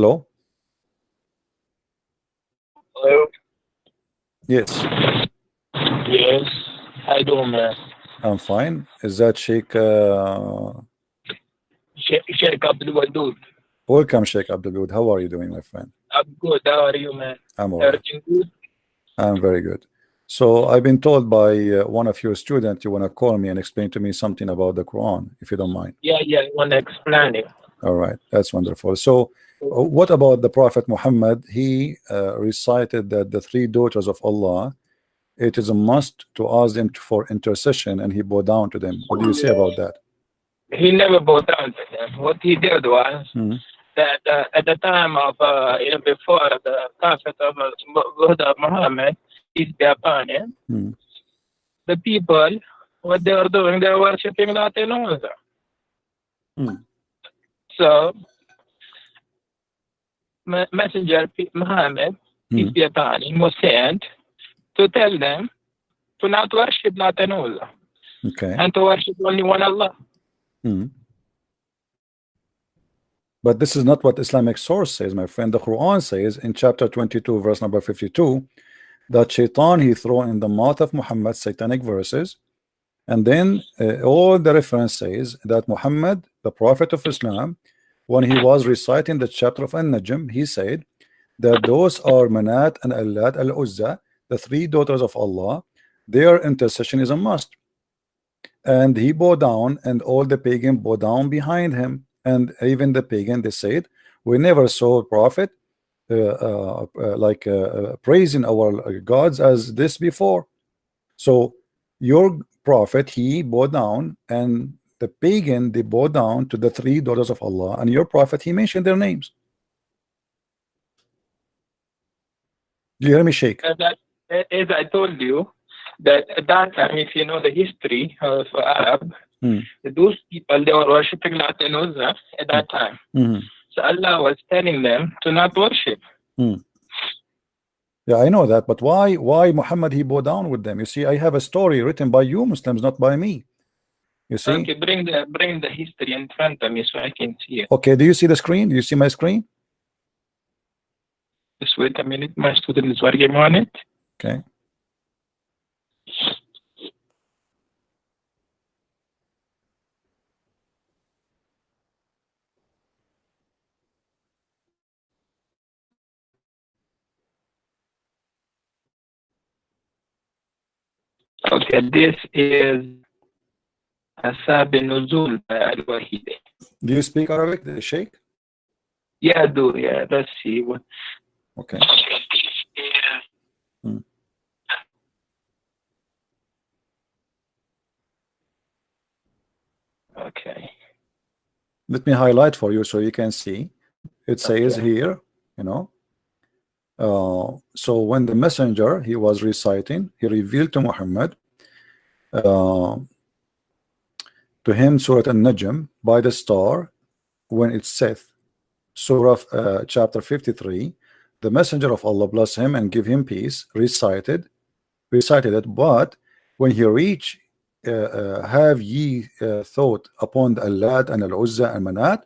Hello? Hello? Yes, Yes. How you doing, man? I'm fine. Is that Sheikh? Sheikh Abdul Wadood. Welcome, Sheikh Abdul Wadood. How are you doing, my friend? I'm good. How are you, man? I'm all right. Everything good? I'm very good. So I've been told by one of your students you want to call me and explain to me something about the Quran, if you don't mind. Yeah, I want to explain it. All right, that's wonderful. So what about the Prophet Muhammad? He recited that the three daughters of Allah, it is a must to ask them for intercession, and he bowed down to them. What do you say about that? He never bowed down to them. What he did was that at the time of, before the Prophet of Muhammad, peace be upon him, the people, what they were doing, they were worshipping Latin also. So, Messenger Muhammad, peace be upon him, was sent to tell them to not worship Latin also, and to worship only one Allah. But this is not what Islamic source says, my friend. The Quran says in chapter 22, verse number 52, that Shaitan he thrown in the mouth of Muhammad satanic verses, and then all the reference says that Muhammad, the Prophet of Islam, when he was reciting the chapter of An-Najm, he said that those are Manat and Allat al-Uzza, the three daughters of Allah, their intercession is a must. And he bowed down, and all the pagan bowed down behind him. And even the pagan, they said, we never saw a prophet praising our gods as this before. So your prophet, he bowed down, and the pagan, they bowed down to the three daughters of Allah, and your prophet, he mentioned their names. Do you hear me, Sheikh? As I told you, that at that time, if you know the history of Arab, those people, they were worshipping Latin Uzza at that time. So Allah was telling them to not worship. Yeah, I know that, but why Muhammad he bowed down with them? You see, I have a story written by you Muslims, not by me. You see? Okay, bring the history in front of me so I can see it. Okay, do you see the screen? Do you see my screen? Just wait a minute, my student is working on it. Okay. Okay, this is Asab Nuzul by Al-Wahidi. Do you speak Arabic, Sheikh? Yeah, I do. Yeah, let's see. What... Okay. Okay. Let me highlight for you so you can see. It says here, you know. So when the messenger he was reciting, he revealed to Muhammad to him Surah An-Najm by the star when it saith, Surah chapter 53, the messenger of Allah, bless him and give him peace, recited it, but when he reached have ye thought upon the Allat and Al-Uzza and Manat,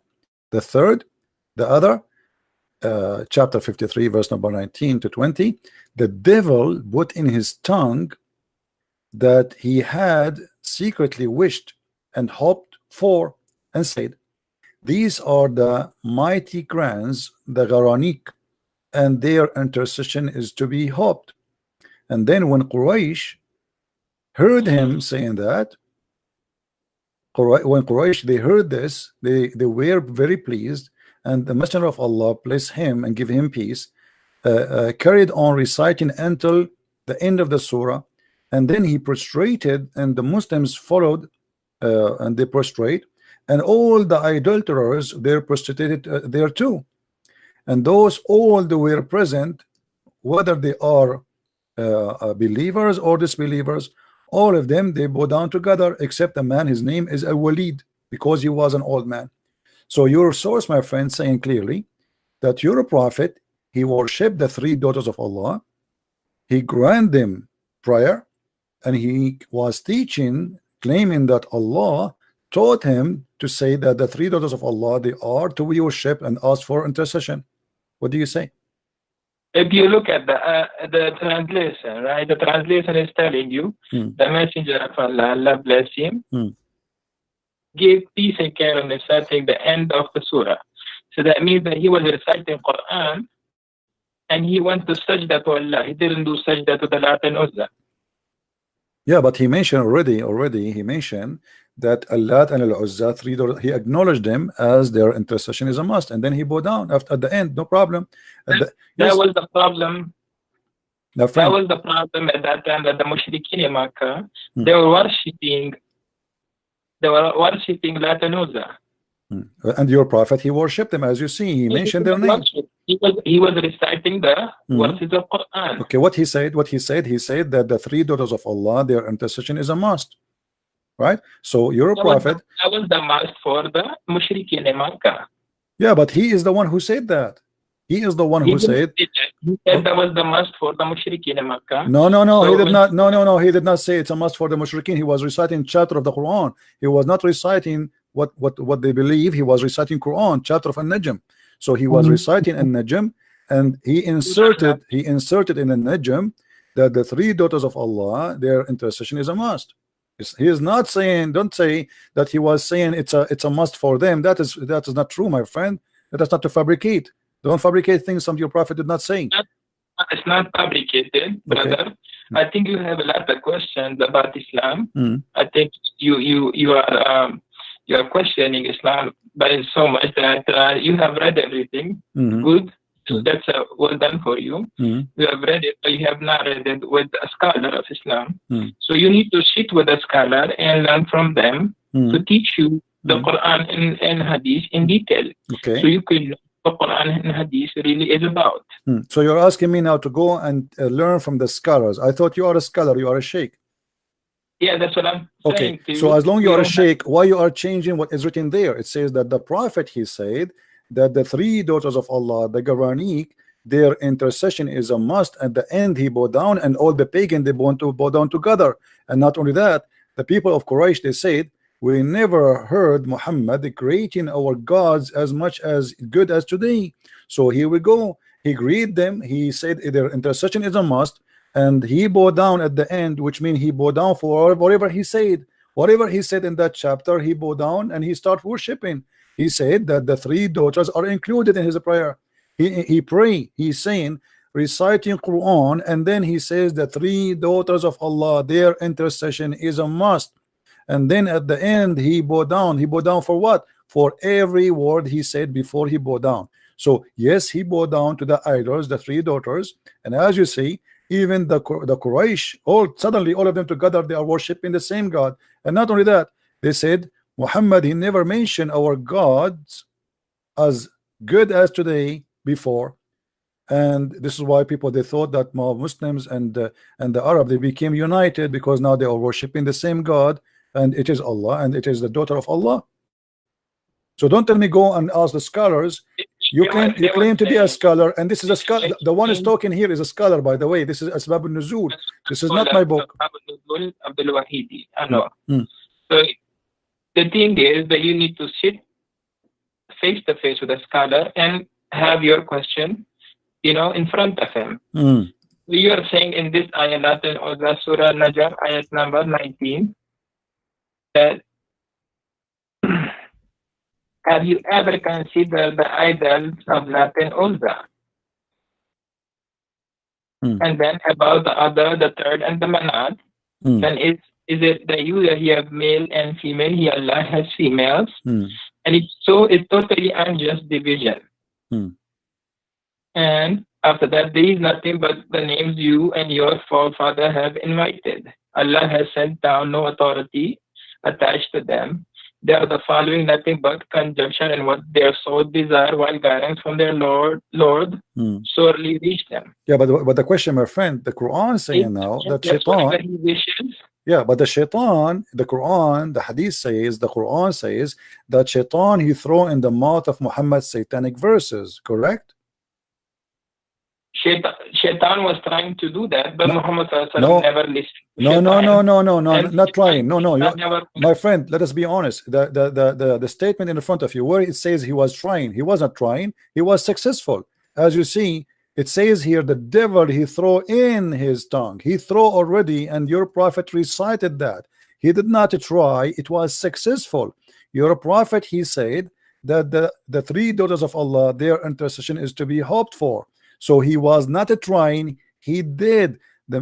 the third, the other, chapter 53 verse number 19 to 20, the devil put in his tongue that he had secretly wished and hoped for, and said, these are the mighty grands, the Gharanik, and their intercession is to be hoped. And then when Quraysh heard him saying that, when Quraysh they heard this, they were very pleased, and the messenger of Allah, bless him and give him peace, carried on reciting until the end of the surah, and then he prostrated, and the Muslims followed, and they prostrate, and all the idolaters they prostrated there too, and those all that were present, whether they are believers or disbelievers, all of them they bow down together, except a man, his name is Al-Walid, because he was an old man. So your source, my friend, saying clearly that your prophet, he worshipped the three daughters of Allah, he granted them prayer, and he was teaching, claiming that Allah taught him to say that the three daughters of Allah, they are to worship and ask for intercession. What do you say? If you look at the translation, right? The translation is telling you the messenger of Allah, Allah bless him, gave peace and care on reciting the end of the surah. So that means that he was reciting Quran and he went to sajda to Allah. He didn't do sajda to the Lat and Uzza. Yeah, but he mentioned already he mentioned that Al-Lat and Al-Uzza, he acknowledged them as their intercession is a must, and then he bowed down at the end, no problem. That was the problem. That was the problem at that time, that the Mushrikeen in Makkah, they were worshipping Lat and Uzza. And your prophet, he worshipped them, as you see, he mentioned their name. He was reciting the verses of Quran. Okay, what he said that the three daughters of Allah, their intercession is a must, right? So your prophet, that was the must for the Mushrikeen in Makkah. Yeah, but he is the one who said that. He is the one who said. He said that was the must for the Mushrikeen in Makkah. No, he did not. No, he did not say it's a must for the Mushrikeen. He was reciting chapter of the Quran. He was not reciting what they believe. He was reciting Quran, chapter of An-Najm. So he was reciting An-Najm, and he inserted in An-Najm that the three daughters of Allah, their intercession is a must. He is not saying, don't say that he was saying it's a must for them. That is not true, my friend. That is not to fabricate. Don't fabricate things some your prophet did not say. It's not fabricated, brother. Okay. I think you have a lot of questions about Islam. I think you are questioning Islam by so much that you have read everything. Good. So that's well done for you. You have read it, but you have not read it with a scholar of Islam. So you need to sit with a scholar and learn from them to teach you the Quran and Hadith in detail. Okay. So you can know what Quran and Hadith really is about. So you're asking me now to go and learn from the scholars. I thought you are a scholar, you are a sheikh. Yeah, that's what I'm saying to you. So as long as you are a sheikh, why you are changing what is written there? It says that the prophet, he said that the three daughters of Allah, the Garaniq, their intercession is a must. At the end, he bowed down, and all the pagan, they want to bow down together. And not only that, the people of Quraysh, they said, we never heard Muhammad creating our gods as much as good as today. So here we go. He agreed them. He said their intercession is a must, and he bowed down at the end, which means he bowed down for whatever he said. Whatever he said in that chapter, he bowed down and he started worshiping. He said that the three daughters are included in his prayer. He pray. He's saying, reciting Quran, and then he says the three daughters of Allah, their intercession is a must. And then at the end, he bowed down. He bowed down for what? For every word he said before he bowed down. So yes, he bowed down to the idols, the three daughters, and as you see, even the Quraysh, suddenly all of them together, they are worshiping the same God. And not only that, they said Muhammad, he never mentioned our gods as good as today before. And this is why people, they thought that Muslims and the Arab, they became united because now they are worshiping the same God, and it is Allah, and it is the daughter of Allah. So don't tell me go and ask the scholars. You claim to be a scholar, and this is a scholar. The one who's talking here is a scholar, by the way. This is Asbab al-Nuzul. This is not my book. I know. So the thing is that you need to sit face to face with a scholar and have your question, in front of him. You are saying in this ayat or the Surah Najm, ayat number 19, that have you ever considered the idols of Lat and Uzza? And then about the third and the Manat, then is it that you have male and female? Here Allah has females, and it's totally unjust division. And after that, there is nothing but the names you and your forefather have invited. Allah has sent down no authority attached to them. They are the following nothing but conjunction and what their soul desire, while guidance from their Lord sorely reach them. Yeah, but the question, my friend, the Quran saying now that Shaitan. Yeah, but the Shaitan, the Quran, the Hadith says, the Quran says that Shaitan, he throw in the mouth of Muhammad satanic verses, correct? Shaitan was trying to do that, but Muhammad never listened. No, not trying. My friend, let us be honest. The statement in front of you where it says he was trying, he was not trying, he was successful. As you see, it says here the devil he throw in his tongue. He throw already, and your prophet recited that. He did not try, it was successful. Your prophet, he said that the three daughters of Allah, their intercession is to be hoped for. So he was not trying, he did.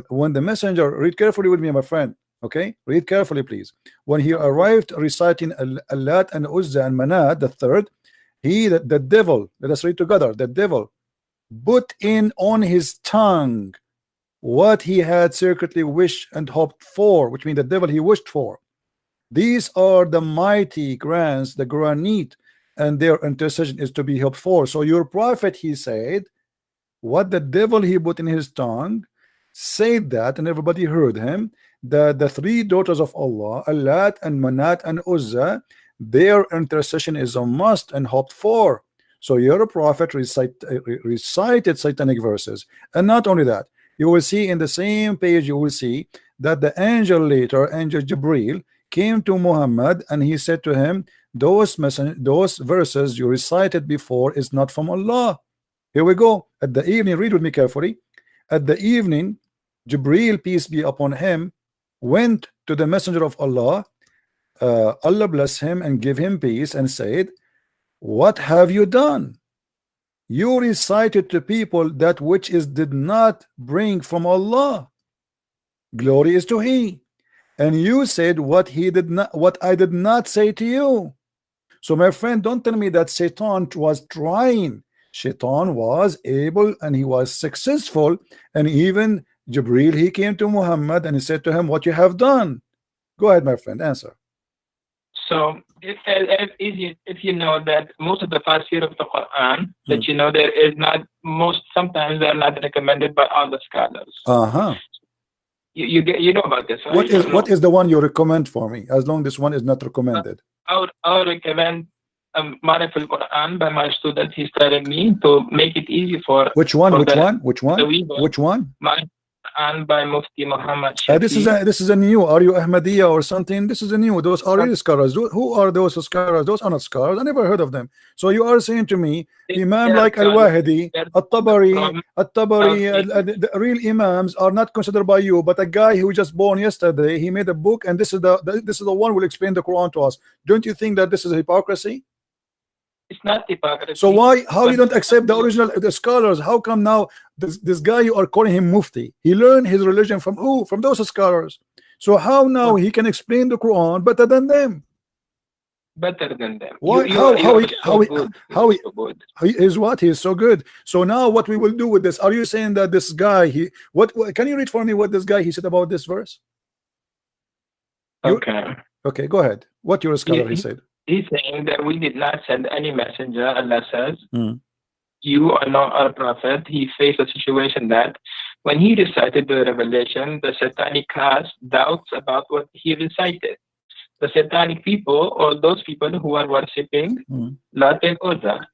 When the messenger, read carefully with me, my friend, okay, read carefully please. When he arrived reciting Allat and Uzza and Manat, the third, the devil, let us read together, the devil put in on his tongue what he had secretly wished and hoped for, which means the devil he wished for. These are the mighty grants, the granite, and their intercession is to be hoped for. So your prophet, he said, what the devil he put in his tongue, said that, and everybody heard him, that the three daughters of Allah, Allat and Manat and Uzza, their intercession is a must and hoped for. So your prophet recited satanic verses. And not only that, you will see in the same page, you will see that the angel later, angel Jibril, came to Muhammad and he said to him, those verses you recited before is not from Allah. Here we go. At the evening, read with me carefully. At the evening, Jibril, peace be upon him, went to the messenger of Allah, Allah bless him and give him peace, and said, what have you done? You recited to people that which is did not bring from Allah. Glory is to He. And you said what He did not, what I did not say to you. So my friend, don't tell me that Satan was trying. Shaitan was able and he was successful, and even Jibril, he came to Muhammad and he said to him, what you have done. Go ahead, my friend, answer. So if you know that most of the tafsir of the Quran, that you know there is not, sometimes they are not recommended by all the scholars. You know about this, right? What is the one you recommend for me, as long this one is not recommended? I would recommend Marif al-Quran by my student. He's telling me to make it easy for which one? And by Mufti Muhammad this is a new. Are you Ahmadiyya or something? This is a new. Those are real scholars. Who are those scholars? Those are not scholars. I never heard of them. So you are saying to me, Imam like Al-Wahidi, At-Tabari, the real Imams are not considered by you, but a guy who just born yesterday, he made a book, and this is the one who will explain the Quran to us. Don't you think that this is hypocrisy? It's not hypocrisy. So how you don't accept the original, the scholars? How come now this guy you are calling him Mufti? He learned his religion from who? From those scholars. So how now he can explain the Quran better than them? Better than them. Why? He is what? He is so good. So now what we will do with this? Are you saying that this guy what can you read for me what this guy he said about this verse? Okay, go ahead. What your scholar he said? He's saying that we did not send any messenger. Allah says, you are not our prophet. He faced a situation that when he recited the revelation, the satanic cast doubts about what he recited. The satanic people, or those people who are worshipping Lat and Uzza.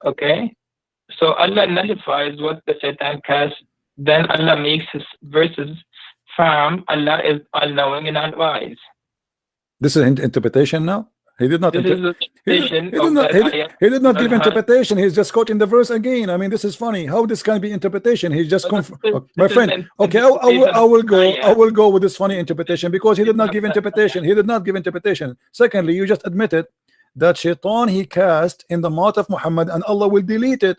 Okay? So Allah nullifies what the Satan cast. Then Allah makes his verses firm. Allah is all-knowing and all-wise. This is interpretation now? He did not. He did not give interpretation. He's just quoting the verse again. I mean, this is funny. How this can be interpretation? He's just my friend. Okay, I will go with this funny interpretation because he did not give interpretation. He did not give interpretation. Secondly, you just admitted that Shaitan he cast in the mouth of Muhammad, and Allah will delete it.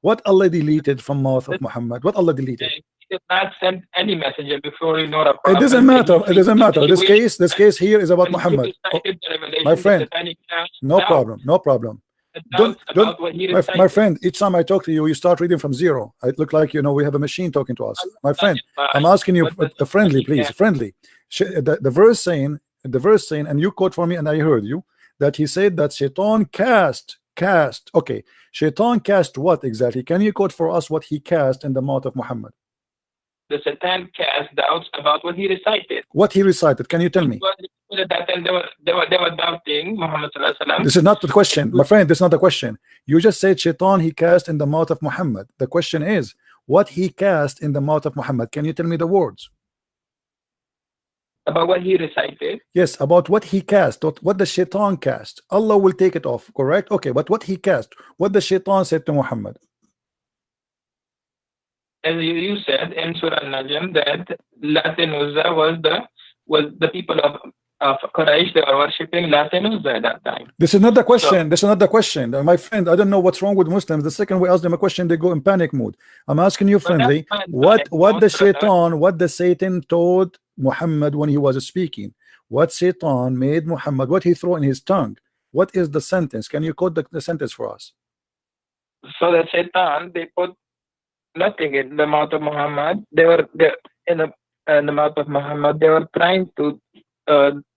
What Allah deleted from mouth of Muhammad? What Allah deleted? He did not send any messenger before you know a prophet. It doesn't matter. It doesn't matter. This case here is about Muhammad. My friend, no problem. My friend, each time I talk to you, you start reading from zero. It look like we have a machine talking to us. My friend, I'm asking you friendly, please, friendly. The verse saying, and you quote for me, and I heard you that he said that Shaitan cast. Okay, Shaitan cast what exactly? Can you quote for us what he cast in the mouth of Muhammad? The Satan cast doubts about what he recited. What he recited? Can you tell me? They were doubting Muhammad. This is not the question, my friend. This is not the question. You just said Shaitan he cast in the mouth of Muhammad. The question is what he cast in the mouth of Muhammad. Can you tell me the words? About what he recited? Yes, about what he cast, what the Shaitan cast. Allah will take it off, correct? Okay, but what he cast, what the Shaitan said to Muhammad. as you said in Surah Najm, that Latin Uzza was the people of Quraysh. They were worshipping Latin Uzza at that time. This is not the question. This is not the question, my friend. I don't know what's wrong with Muslims. The second we ask them a question, they go in panic mode. I'm asking you friendly. What the Satan told Muhammad when he was speaking? What Satan made Muhammad? What he threw in his tongue? What is the sentence? Can you quote the sentence for us? So the Satan, they put nothing in the mouth of Muhammad. They were in the mouth of Muhammad. They were trying to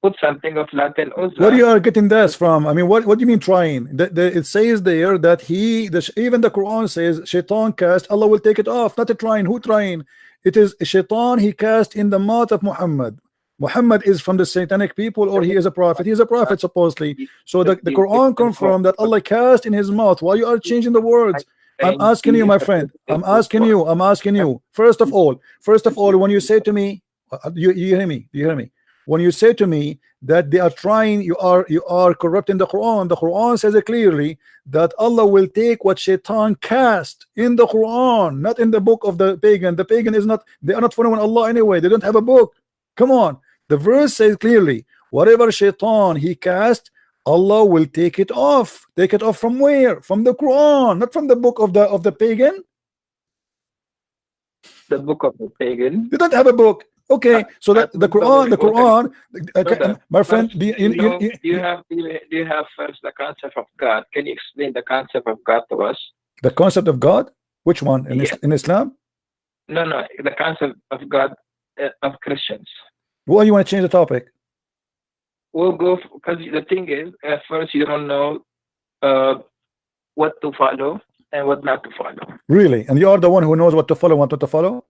put something of Latin Uzza. What you are getting this from? I mean, what do you mean trying? It says there that even the Quran says Shaitan cast, Allah will take it off. Not a trying. Who trying? It is Shaitan he cast in the mouth of Muhammad. Muhammad is from the satanic people, or he is a prophet? He is a prophet supposedly. So the Quran confirmed that Allah cast in his mouth. Why you are changing the words? I'm asking you, my friend. I'm asking you. First of all, when you say to me, you hear me? Do you hear me? When you say to me that they are trying, you are corrupting the Quran. The Quran says it clearly that Allah will take what Shaitan cast in the Quran, not in the book of the pagan. The pagan is not. They are not following Allah anyway. They don't have a book. Come on. The verse says clearly, whatever Shaitan he cast, Allah will take it off. Take it off from where? From the Quran, not from the book of the pagan. The book of the pagan. You don't have a book. Okay, so that the Quran, my friend, do you have first the concept of God? Can you explain the concept of God to us? The concept of God? Which one? In Islam? No, the concept of God of Christians. Why you want to change the topic? We'll go because the thing is, at first you don't know what to follow and what not to follow. Really? And you are the one who knows what to follow, what not to follow?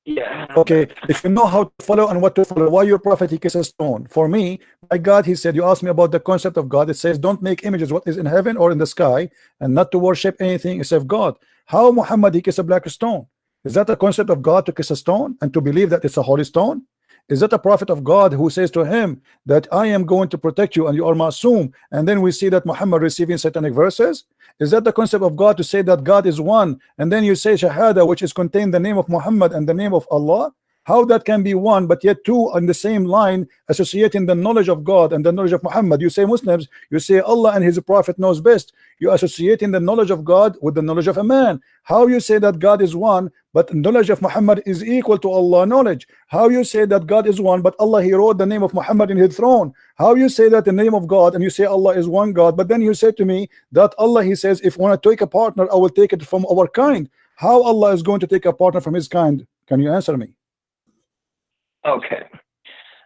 Yeah. Okay, if you know how to follow and what to follow, why your prophet he kisses stone? For me, my God, he said, you asked me about the concept of God. It says, don't make images what is in heaven or in the sky, and not to worship anything except God. How Muhammad he kissed a black stone? Is that the concept of God, to kiss a stone and to believe that it's a holy stone? Is that a prophet of God who says to him that I am going to protect you and you are Masum? And then we see that Muhammad receiving satanic verses. Is that the concept of God, to say that God is one, and then you say Shahada, which is contained the name of Muhammad and the name of Allah? How that can be one but yet two on the same line, associating the knowledge of God and the knowledge of Muhammad? You say Muslims, you say Allah and his prophet knows best. You associating the knowledge of God with the knowledge of a man. How you say that God is one but knowledge of Muhammad is equal to Allah knowledge? How you say that God is one but Allah he wrote the name of Muhammad in his throne? How you say that the name of God and you say Allah is one God, but then you say to me that Allah he says, if I want to take a partner I will take it from our kind? How Allah is going to take a partner from his kind? Can you answer me? Okay.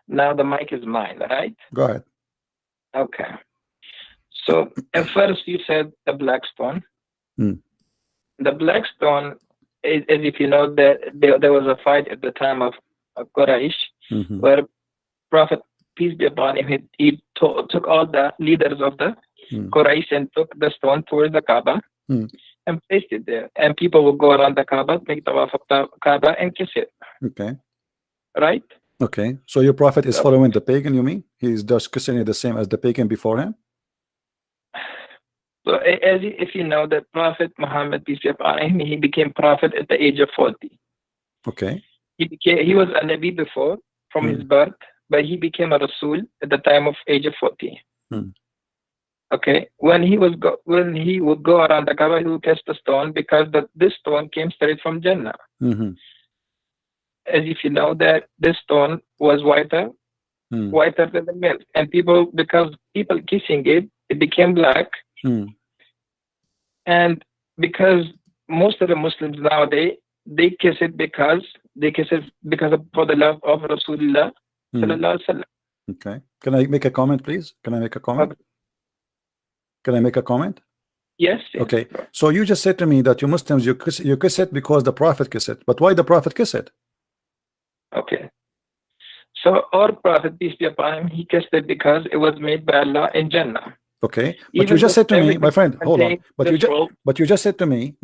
Now the mic is mine, right? Go ahead. Okay. So at first you said the black stone. The black stone is, as if you know that there was a fight at the time of Quraysh, where Prophet, peace be upon him, he took all the leaders of the Quraysh and took the stone towards the Kaaba and placed it there. And people will go around the Kaaba, make tawaf of the Kaaba and kiss it. Okay. Right? Okay. So your prophet is following the pagan, you mean? He's just kissing it the same as the pagan before him? So if you know that Prophet Muhammad, peace be upon him, he became prophet at the age of 40. Okay. He was a Nabi before from his birth, but he became a Rasul at the time of age of 40. Okay. When he would go around the Kaaba, he would kiss the stone because this stone came straight from Jannah. As if you know that this stone was whiter than the milk, and because people kissing it, it became black. And because most of the Muslims nowadays they kiss it because for the love of Rasulullah sallallahu alaihi wasallam. Okay. Can I make a comment, please? Can I make a comment? Can I make a comment? Yes. Okay. So you just said to me that you Muslims you kiss it because the Prophet kiss it. But why the Prophet kiss it? Okay. So our Prophet, peace be upon him, he kissed it because it was made by Allah in Jannah. Okay, but you just said to me, my friend, hold on. But you just said to me,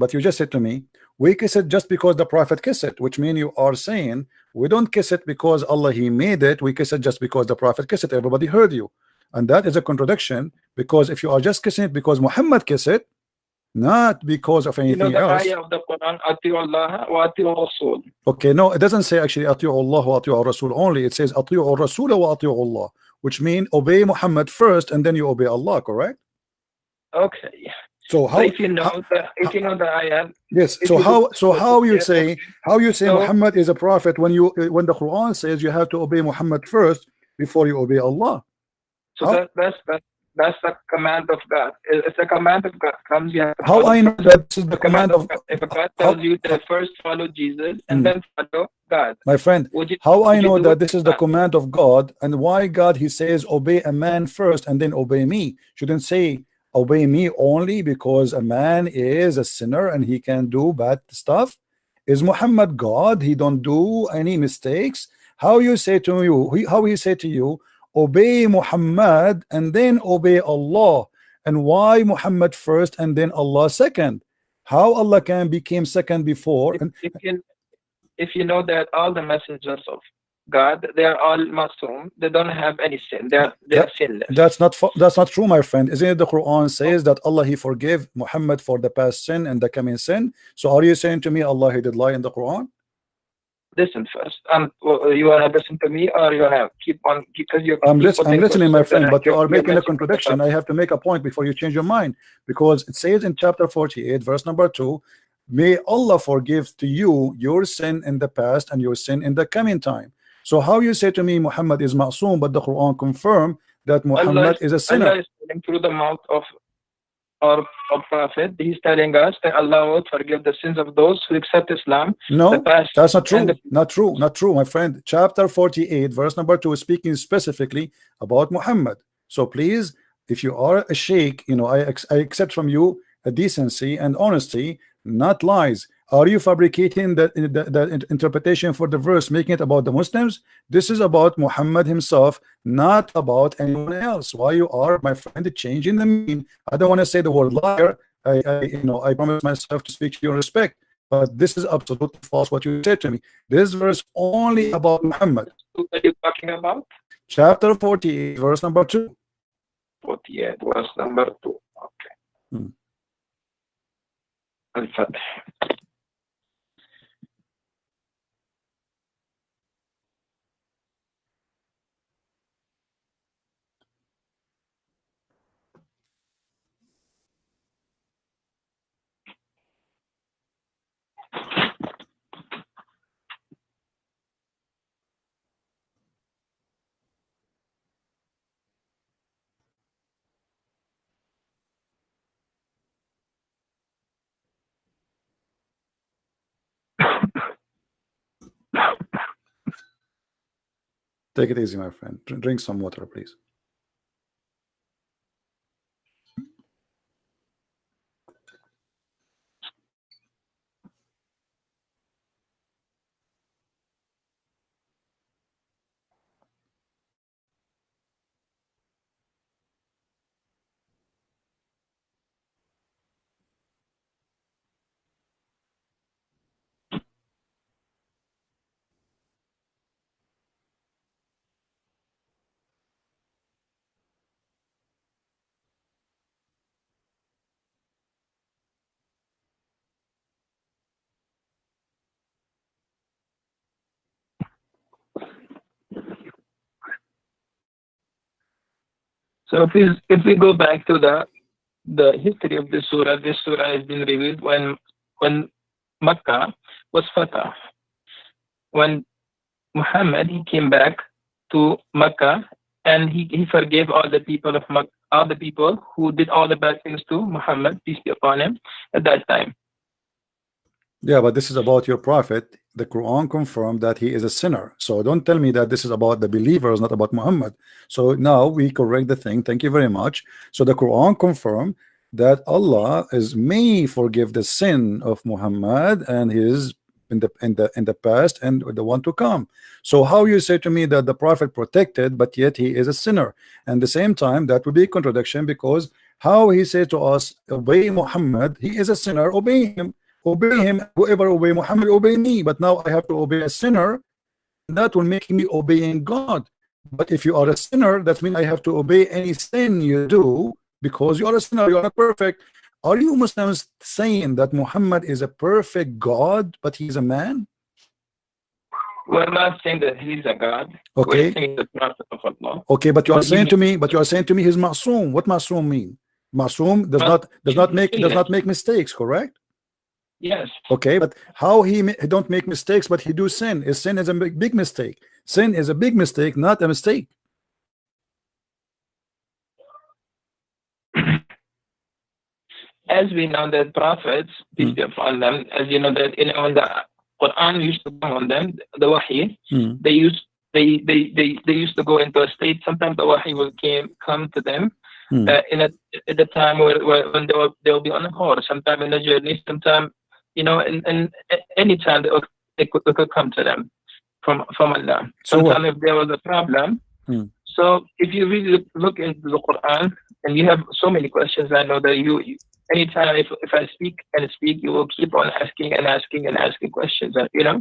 we kiss it just because the Prophet kissed it, which means you are saying we don't kiss it because Allah he made it, we kiss it just because the Prophet kissed it. Everybody heard you. And that is a contradiction, because if you are just kissing it because Muhammad kissed it, not because of anything the else. ayah of the Quran, أطيعوا الله وأطيعوا الرسول. Okay, no, it doesn't say actually أطيعوا الله وأطيعوا الرسول only. It says أطيعوا الرسول وأطيعوا الله, which means obey Muhammad first and then you obey Allah, correct? Okay. So how, if you know the ayah. Yes. So how you say Muhammad is a prophet when the Quran says you have to obey Muhammad first before you obey Allah? So that's the command of God. It's a command of God. Comes you have to how I know that this is the command of God? If God tells you to first follow Jesus and then follow God. My friend, how I know that this is the command of God, and why God he says obey a man first and then obey me? Shouldn't say obey me only because a man is a sinner and he can do bad stuff. Is Muhammad God? He don't do any mistakes. How you say to you, how he say to you, obey Muhammad and then obey Allah? And why Muhammad first and then Allah second? How Allah can become second before? If you know that all the messengers of God, they are all Masum. They don't have any sin. They are sinless. That's not true, my friend. Isn't it the Quran says that Allah he forgave Muhammad for the past sin and the coming sin? So are you saying to me Allah he did lie in the Quran? Listen first. You wanna listen to me or you wanna keep on because you're I'm listening, my friend, but you are making a contradiction. I have to make a point before you change your mind, because it says in chapter 48 verse number 2, may Allah forgive to you your sin in the past and your sin in the coming time. So how you say to me Muhammad is ma'soom, but the Quran confirm that Muhammad is a sinner? Allah is telling through the mouth of our Prophet. He's telling us that Allah would forgive the sins of those who accept Islam. No, that's not true. Not true, my friend. Chapter 48 verse number 2 is speaking specifically about Muhammad. So please, if you are a sheikh, I accept from you a decency and honesty, not lies. Are you fabricating the interpretation for the verse, making it about the Muslims? This is about Muhammad himself, not about anyone else. Why you are, my friend, changing the meaning? I don't want to say the word liar. I promise myself to speak to you in respect, but this is absolutely false what you said to me. This verse only about Muhammad. What are you talking about? Chapter 48 verse number 2. 48 verse number 2. Okay. Al-Fatih. Take it easy, my friend. Drink some water, please. So if we go back to the history of this surah has been revealed when Makkah was Fatah. When Muhammad he came back to Makkah and he forgave all the people of Makkah, all the people who did all the bad things to Muhammad, peace be upon him, at that time. Yeah, but this is about your prophet. The Quran confirmed that he is a sinner. So don't tell me that this is about the believers, not about Muhammad. So now we correct the thing. Thank you very much. So the Quran confirmed that Allah may forgive the sin of Muhammad and his in the past and the one to come. So how you say to me that the prophet protected, but yet he is a sinner? And at the same time, that would be a contradiction, because how he said to us, obey Muhammad, he is a sinner, obey him. Obey him, whoever obey Muhammad, obey me. But now I have to obey a sinner. That will make me obeying God. But if you are a sinner, that means I have to obey any sin you do, because you are a sinner, you are not perfect. Are you Muslims saying that Muhammad is a perfect God, but he's a man? We're not saying that he's a God. Okay. We're saying the Prophet of Allah. Okay, but you are saying to me, he's ma'soom. What ma'soom mean? Ma'soom does not make mistakes, correct? Yes. Okay, but how he don't make mistakes, but he do sin? Sin is a big mistake. Sin is a big mistake, not a mistake. As we know that prophets, peace be upon them, as you know that when the Quran used to come on them, the Wahy, they used to go into a state. Sometimes the Wahy will come to them at the time when they'll be on a horse, sometime in the journey, sometime in any time they could come to them from Allah. Sometimes if there was a problem. So if you really look into the Quran, and you have so many questions, I know that you anytime if I speak, you will keep on asking questions.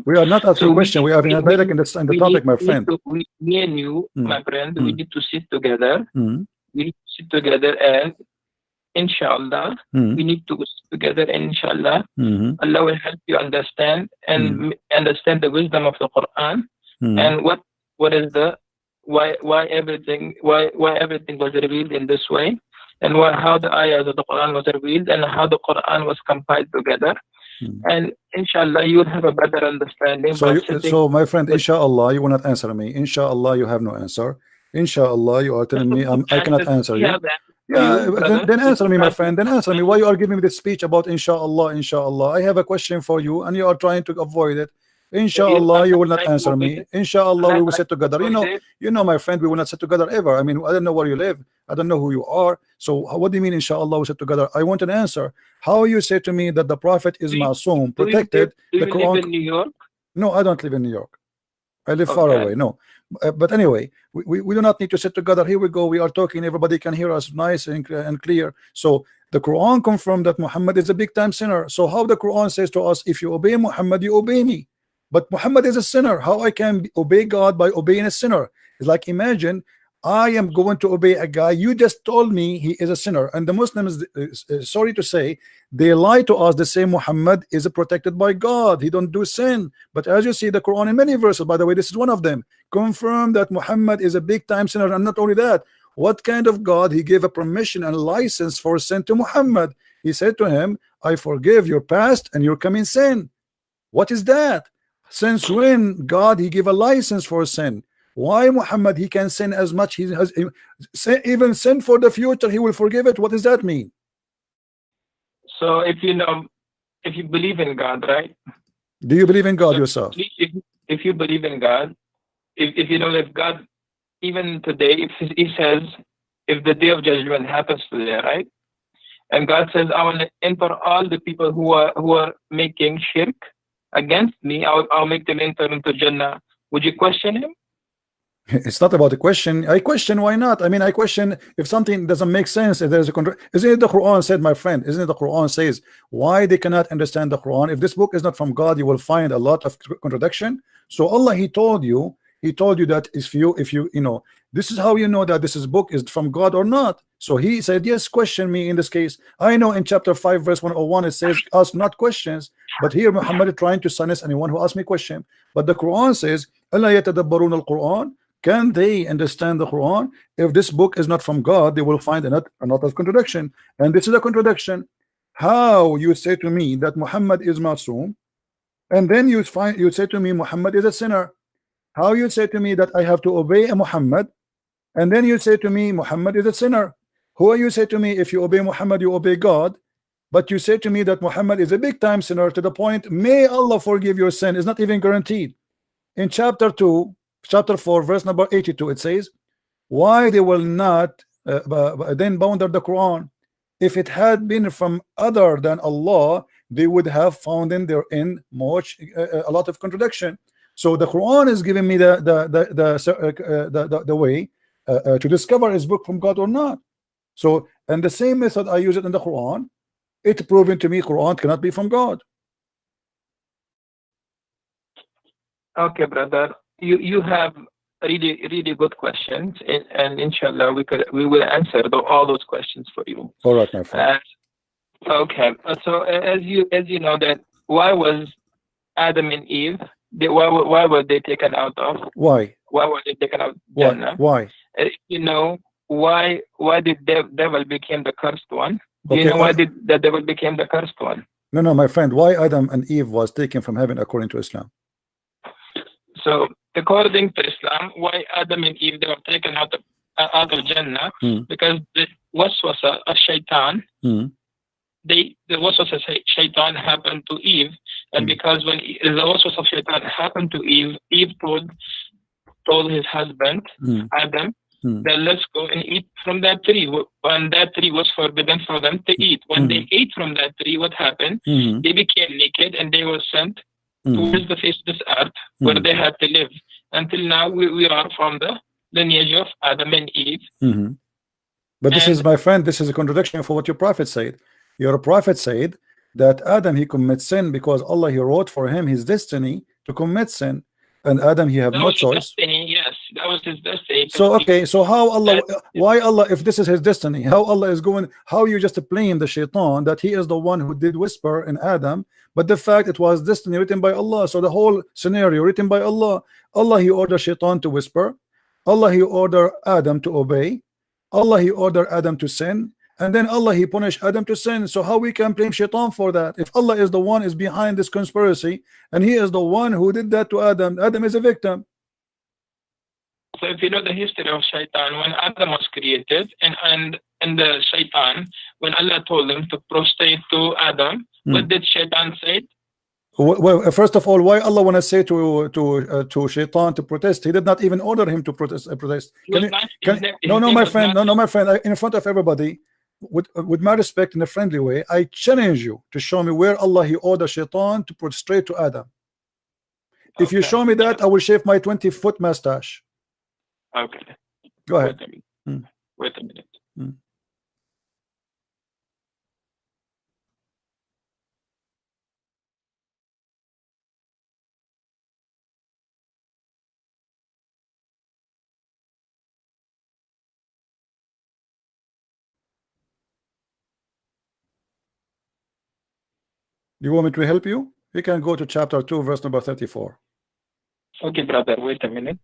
We are not asking questions. We are in the topic, my friend. Me and you, my friend, we need to sit together. We need to sit together, and inshallah, we need to sit together, and inshallah, Allah will help you understand understand the wisdom of the Quran and what is the why everything was revealed in this way, and how the ayahs of the Quran was revealed, and how the Quran was compiled together. And inshallah you will have a better understanding. So my friend, inshallah you will not answer me. Inshallah you have no answer. Inshallah you are telling me I cannot answer you. Then answer me, my friend. Then answer me. Why you are giving me this speech about inshallah? I have a question for you, and you are trying to avoid it. Inshallah you will not answer me. Inshallah we will sit together. You know my friend, we will not sit together ever. I mean, I don't know where you live, I don't know who you are. So what do you mean inshallah we sit together? I want an answer. How you say to me that the Prophet is ma'soom, protected? Do you live in New York? No, I don't live in New York. I live far away. No, but anyway, we do not need to sit together. Here we go. We are talking. Everybody can hear us nice and clear. So the Quran confirmed that Muhammad is a big time sinner. So how the Quran says to us, if you obey Muhammad, you obey me. But Muhammad is a sinner. How I can obey God by obeying a sinner? It's like, imagine I am going to obey a guy you just told me he is a sinner, and the Muslims, sorry to say, they lie to us. They say Muhammad is protected by God, he don't do sin. But as you see, the Quran in many verses, by the way, this is one of them, confirm that Muhammad is a big time sinner. And not only that, what kind of God? He gave a permission and license for sin to Muhammad. He said to him, I forgive your past and your coming sin. What is that? Since when God he gave a license for sin? Why Muhammad he can sin as much he has, even sin for the future he will forgive it? What does that mean? So if you believe in God, right? Do you believe in God yourself? If you believe in God, if God, even today, if he says, if the day of judgment happens today, right? And God says, I will enter all the people who are making shirk against me, I'll make them enter into Jannah. Would you question him? It's not about a question. I question why not. I mean, I question if something doesn't make sense. If there's isn't it the Quran said, my friend? Isn't it the Quran says why they cannot understand the Quran? If this book is not from God, you will find a lot of contradiction. So Allah, He told you that if you know, this is how you know that this book is from God or not. So He said, yes, question me in this case. I know in chapter 5 verse 101 it says, ask not questions. But here Muhammad is trying to silence anyone who asks me question. But the Quran says, Allah yatadabbarun al-Quran. Can they understand the Quran? If this book is not from God, they will find a lot of contradiction. And this is a contradiction. How you say to me that Muhammad is ma'soom, and then you say to me Muhammad is a sinner? How you say to me that I have to obey a Muhammad, and then you say to me Muhammad is a sinner? Who are you say to me if you obey Muhammad you obey God, but you say to me that Muhammad is a big time sinner to the point may Allah forgive your sin is not even guaranteed. In chapter 4 verse number 82 it says, why they will not then bound the Quran? If it had been from other than Allah, they would have found in therein much a lot of contradiction. So the Quran is giving me the way to discover is book from God or not. So, and the same method I use it in the Quran, it's proven to me Quran cannot be from God. Okay, brother, you have really good questions, and inshallah we will answer all those questions for you. All right, my friend. Okay. So as you know that why was Adam and Eve why were they taken out of Why? why were they taken out of Why? Jannah? Why? You know why did the devil became the cursed one? Do you Okay. know why did the devil became the cursed one? No, no, my friend. Why Adam and Eve was taken from heaven according to Islam? So according to Islam, why Adam and Eve they were taken out of Jannah because the waswasa a shaitan. The waswasa shaitan happened to Eve, and because when the waswasa of shaitan happened to Eve, Eve told his husband Adam that let's go and eat from that tree. When that tree was forbidden for them to eat, when they ate from that tree, what happened? They became naked and they were sent towards the face of this earth where they had to live. Until now, we are from the lineage of Adam and Eve. But this is, my friend, this is a contradiction for what your prophet said. Your prophet said that Adam, he commits sin because Allah, he wrote for him his destiny to commit sin, and Adam, he have no choice. Destiny, yes, that was his destiny. So okay, so how Allah, why Allah, if this is his destiny, how Allah is going, how you just blame the shaitan that he is the one who did whisper in Adam, but the fact it was destiny written by Allah. So the whole scenario written by Allah. Allah, he ordered shaitan to whisper, Allah, he ordered Adam to obey, Allah, he ordered Adam to sin, and then Allah, he punished Adam to sin. So how we can blame shaitan for that if Allah is the one is behind this conspiracy and he is the one who did that to Adam? Adam is a victim. So if you know the history of shaitan, when Adam was created and the shaitan, when Allah told him to prostrate to Adam, what did shaitan say? Well, first of all, why Allah want to say to shaitan to protest? He did not even order him to protest. No, my friend, no, my friend, in front of everybody, with my respect, in a friendly way, I challenge you to show me where Allah, he ordered shaitan to prostrate to Adam. If you show me that, I will shave my 20-foot mustache. Okay. Go ahead. Wait a minute. Do you want me to help you? You can go to chapter 2, verse number 34. Okay, brother, wait a minute.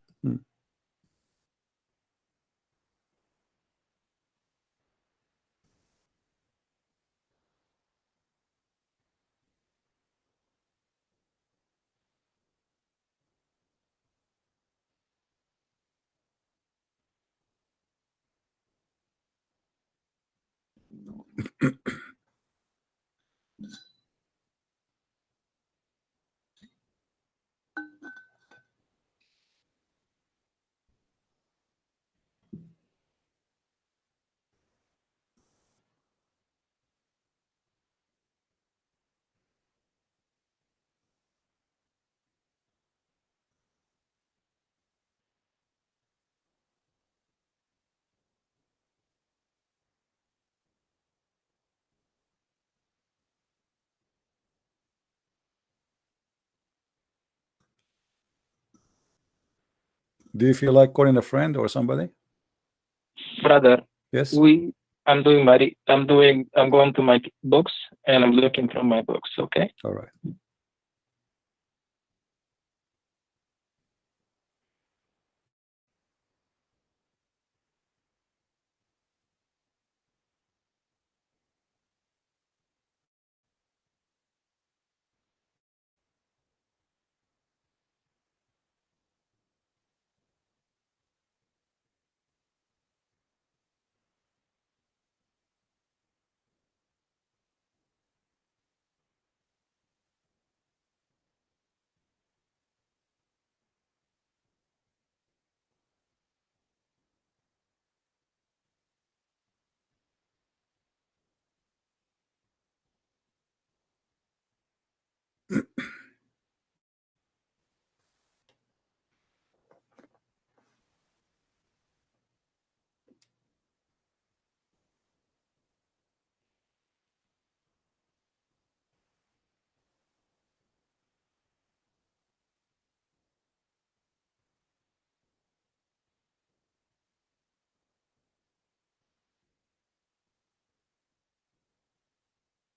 Do you feel like calling a friend or somebody? Brother, yes. I'm going to my books and I'm looking from my books, okay? All right.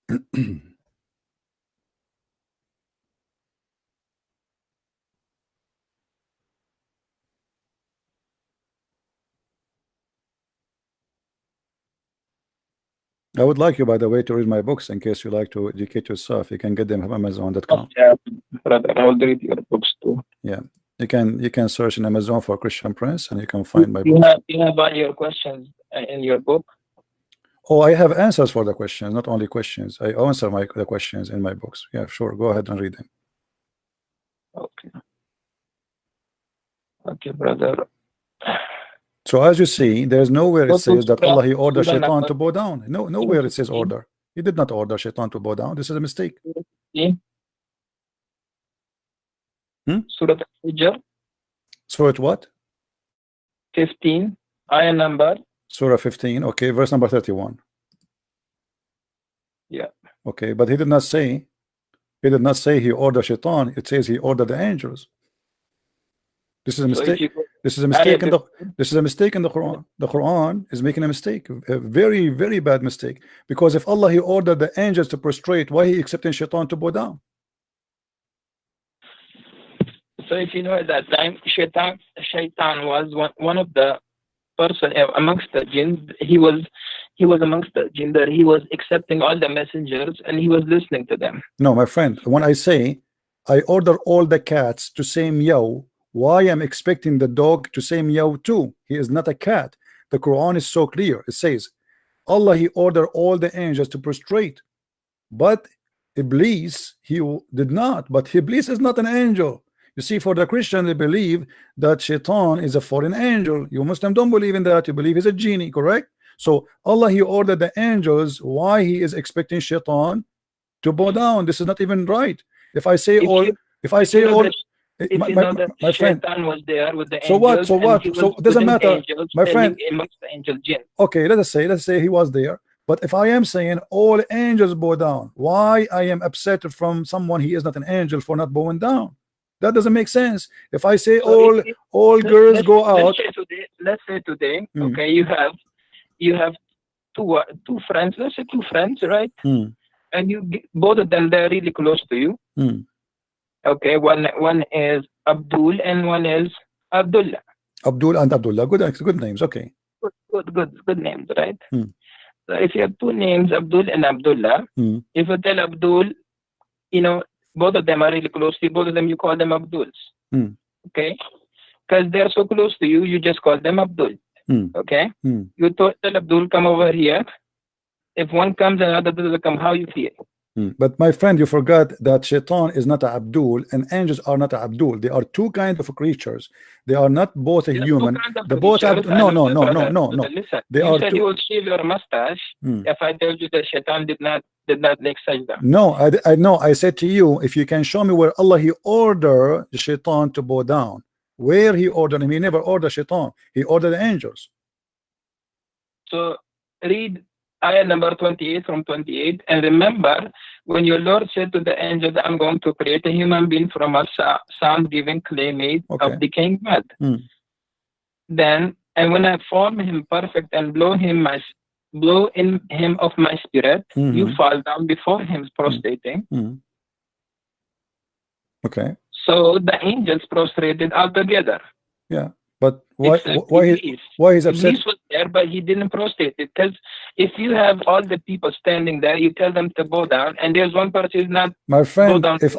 I would like you, by the way, to read my books in case you like to educate yourself. You can get them from Amazon.com. Yeah, brother, I will read your books too. Yeah, you can search in Amazon for Christian Prince, and you can find my books. You have all your questions in your book. Oh, I have answers for the questions, not only questions. I answer the questions in my books. Yeah, sure. Go ahead and read them. Okay. Okay, brother. So as you see, there's nowhere it says that Allah, he ordered Shaitan to bow down. No, nowhere it says order. He did not order Shaitan to bow down. This is a mistake. Surah Al-Hijr. Surah what? 15. Ayah number. Surah 15. Okay, verse number 31. Yeah. Okay, but he did not say. He did not say he ordered Shaitan. It says he ordered the angels. This is a mistake. This is a mistake in the. This is a mistake in the Quran. The Quran is making a mistake, a very, very bad mistake. Because if Allah, he ordered the angels to prostrate, why he accepting Shaitan to bow down? So if you know at that time, Shaitan was one of the person amongst the jinn. He was amongst the jinn that he was accepting all the messengers and he was listening to them. No, my friend. When I say I order all the cats to say meow, why am expecting the dog to say meow too? He is not a cat. The Quran is so clear. It says Allah, he ordered all the angels to prostrate, but Iblis, he did not. But Iblis is not an angel. You see, for the Christian, they believe that Shaitan is a fallen angel. You Muslim don't believe in that. You believe he's a genie, correct? So Allah, he ordered the angels. Why he is expecting Shaitan to bow down? This is not even right. If I say all, my friend was there with the angels. So what? So it doesn't matter, my friend. Amongst the angel jinn. Okay, let's say he was there. But if I am saying all angels bow down, why I am upset from someone he is not an angel for not bowing down? That doesn't make sense. If I say all girls go out, let's say today, okay, you have two friends. Let's say two friends, right? And both of them, they're really close to you. Okay, one is Abdul and one is Abdullah. Abdul and Abdullah, good names. Okay. Good names, right? So if you have two names, Abdul and Abdullah, if you tell Abdul, you know, both of them are really close to you. Both of them, you call them Abduls. Okay? Because they're so close to you, you just call them Abdul. Okay? You tell Abdul, come over here. If one comes and another doesn't come, how you feel? But my friend, you forgot that Shaitan is not a Abdul and angels are not a Abdul. They are two kinds of creatures. They are not both a human. They both have no. Listen, they you are said two. you will shave your mustache if I told you that Shaitan did not make sajda. No, I know. I said to you, if you can show me where Allah he ordered the Shaitan to bow down, where he ordered him. He never ordered Shaitan. He ordered the angels. So read ayah number 28 from 28, and remember when your Lord said to the angel that I'm going to create a human being from a sound-giving clay made of decaying mud. Then, and when I form him perfect and blow in him of my spirit, you fall down before him prostrating. Okay. So the angels prostrated all together. Yeah. But why is upset? Iblis was there, but he didn't prostrate it. Because if you have all the people standing there, you tell them to bow down, and there's one person who's not. My friend, if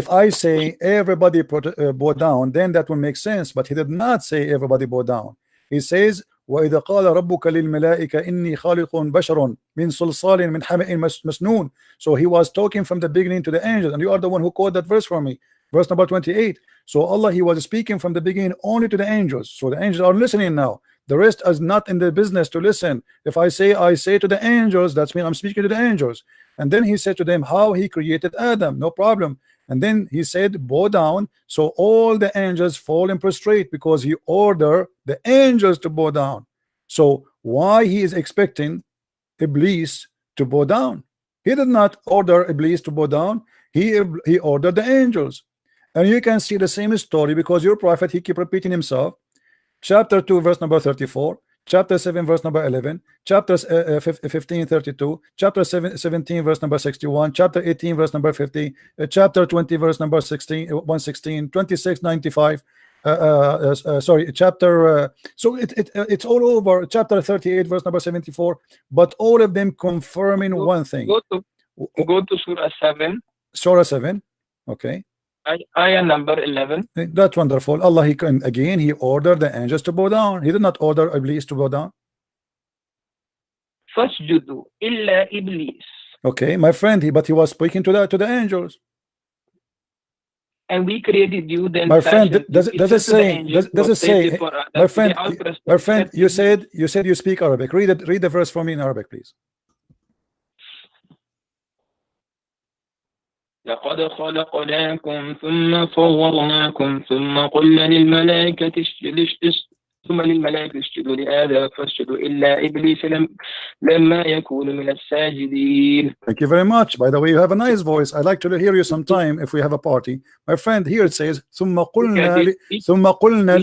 I say everybody bow down, then that will make sense. But he did not say everybody bow down. He says, وَإِذَا قَالَ رَبُّكَ لِلْمَلَائِكَ إِنِّي خَالِقٌ بَشَرٌ مِنْ صَلْصَالٍ مِنْ حَمَإٍ مَسْنُونٍ. So he was talking from the beginning to the angels, and you are the one who quoted that verse for me. Verse number 28. So Allah, he was speaking from the beginning only to the angels. So the angels are listening now. The rest is not in the business to listen. If I say to the angels, that's mean I'm speaking to the angels. And then he said to them how he created Adam, no problem. And then he said bow down. So all the angels fall and prostrate because he ordered the angels to bow down. So why he is expecting Iblis to bow down? He did not order Iblis to bow down. He ordered the angels. And you can see the same story because your prophet, he keep repeating himself. Chapter 2 verse number 34, chapter 7 verse number 11, chapter 15:32, chapter 17 verse number 61, chapter 18 verse number 50, chapter 20 verse number 116, 2695, sorry, chapter so it's all over, chapter 38 verse number 74, but all of them confirming one thing. Go to Surah 7. Surah 7, okay. Ayah number 11. That's wonderful. Allah, he ordered the angels to bow down. He did not order Iblis to bow down. Fasjudu illa Iblis. Okay, my friend, but he was speaking to the angels. And we created you then. My friend, does it say? Does it say? My friend, you said you speak Arabic. Read the verse for me in Arabic, please. لقد خلقناكم ثم صورناكم ثم قلنا للملائكة اسجدوا لآدم فاسجدوا إلا إبليس لما يكون من الساجدين. Thank you very much. By the way, you have a nice voice. I'd like to hear you sometime if we have a party. My friend, here it says ثم قلنا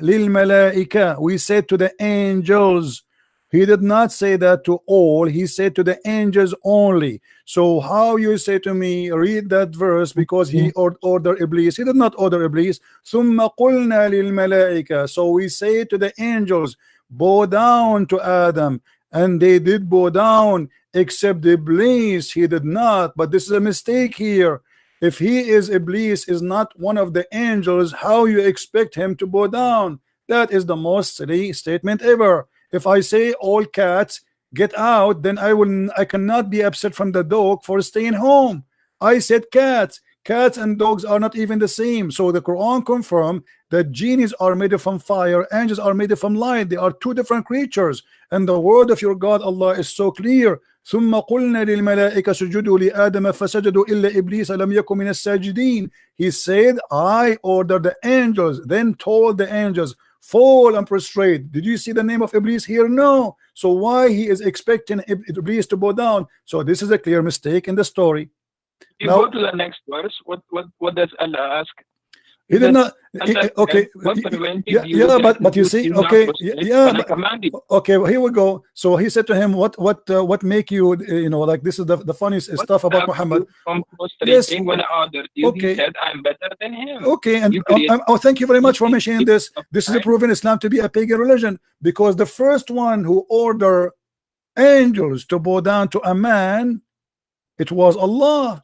للملائكة. We said to the angels. He did not say that to all. He said to the angels only. So how you say to me, read that verse, because he ordered Iblis. He did not order Iblis. ثم قلنا للملائكة. So we say to the angels, bow down to Adam, and they did bow down, except Iblis. He did not. But this is a mistake here. If he is Iblis, is not one of the angels, how you expect him to bow down? That is the most silly statement ever. If I say all cats get out, then I cannot be upset from the dog for staying home. I said cats. Cats and dogs are not even the same. So the Quran confirmed that genies are made from fire, angels are made from light. They are two different creatures. And the word of your God Allah is so clear. ثم قلنا للملائكة سجدوا لآدم فسجدوا إلا إبليس لم يكن من الساجدين. He said, I ordered the angels, then told the angels, fall and prostrate. Did you see the name of Iblis here? No. So why he is expecting Iblis to bow down? So this is a clear mistake in the story. You go to the next verse. What does Allah ask? He did not. Okay. Yeah, but you see, okay, yeah, okay. Well, here we go. So he said to him, "What make you, like this is the funniest stuff about Muhammad." Yes. When I ordered you, okay. He said, "I'm better than him." Okay, and thank you very much for mentioning this. This is proven Islam to be a pagan religion, because the first one who ordered angels to bow down to a man, it was Allah.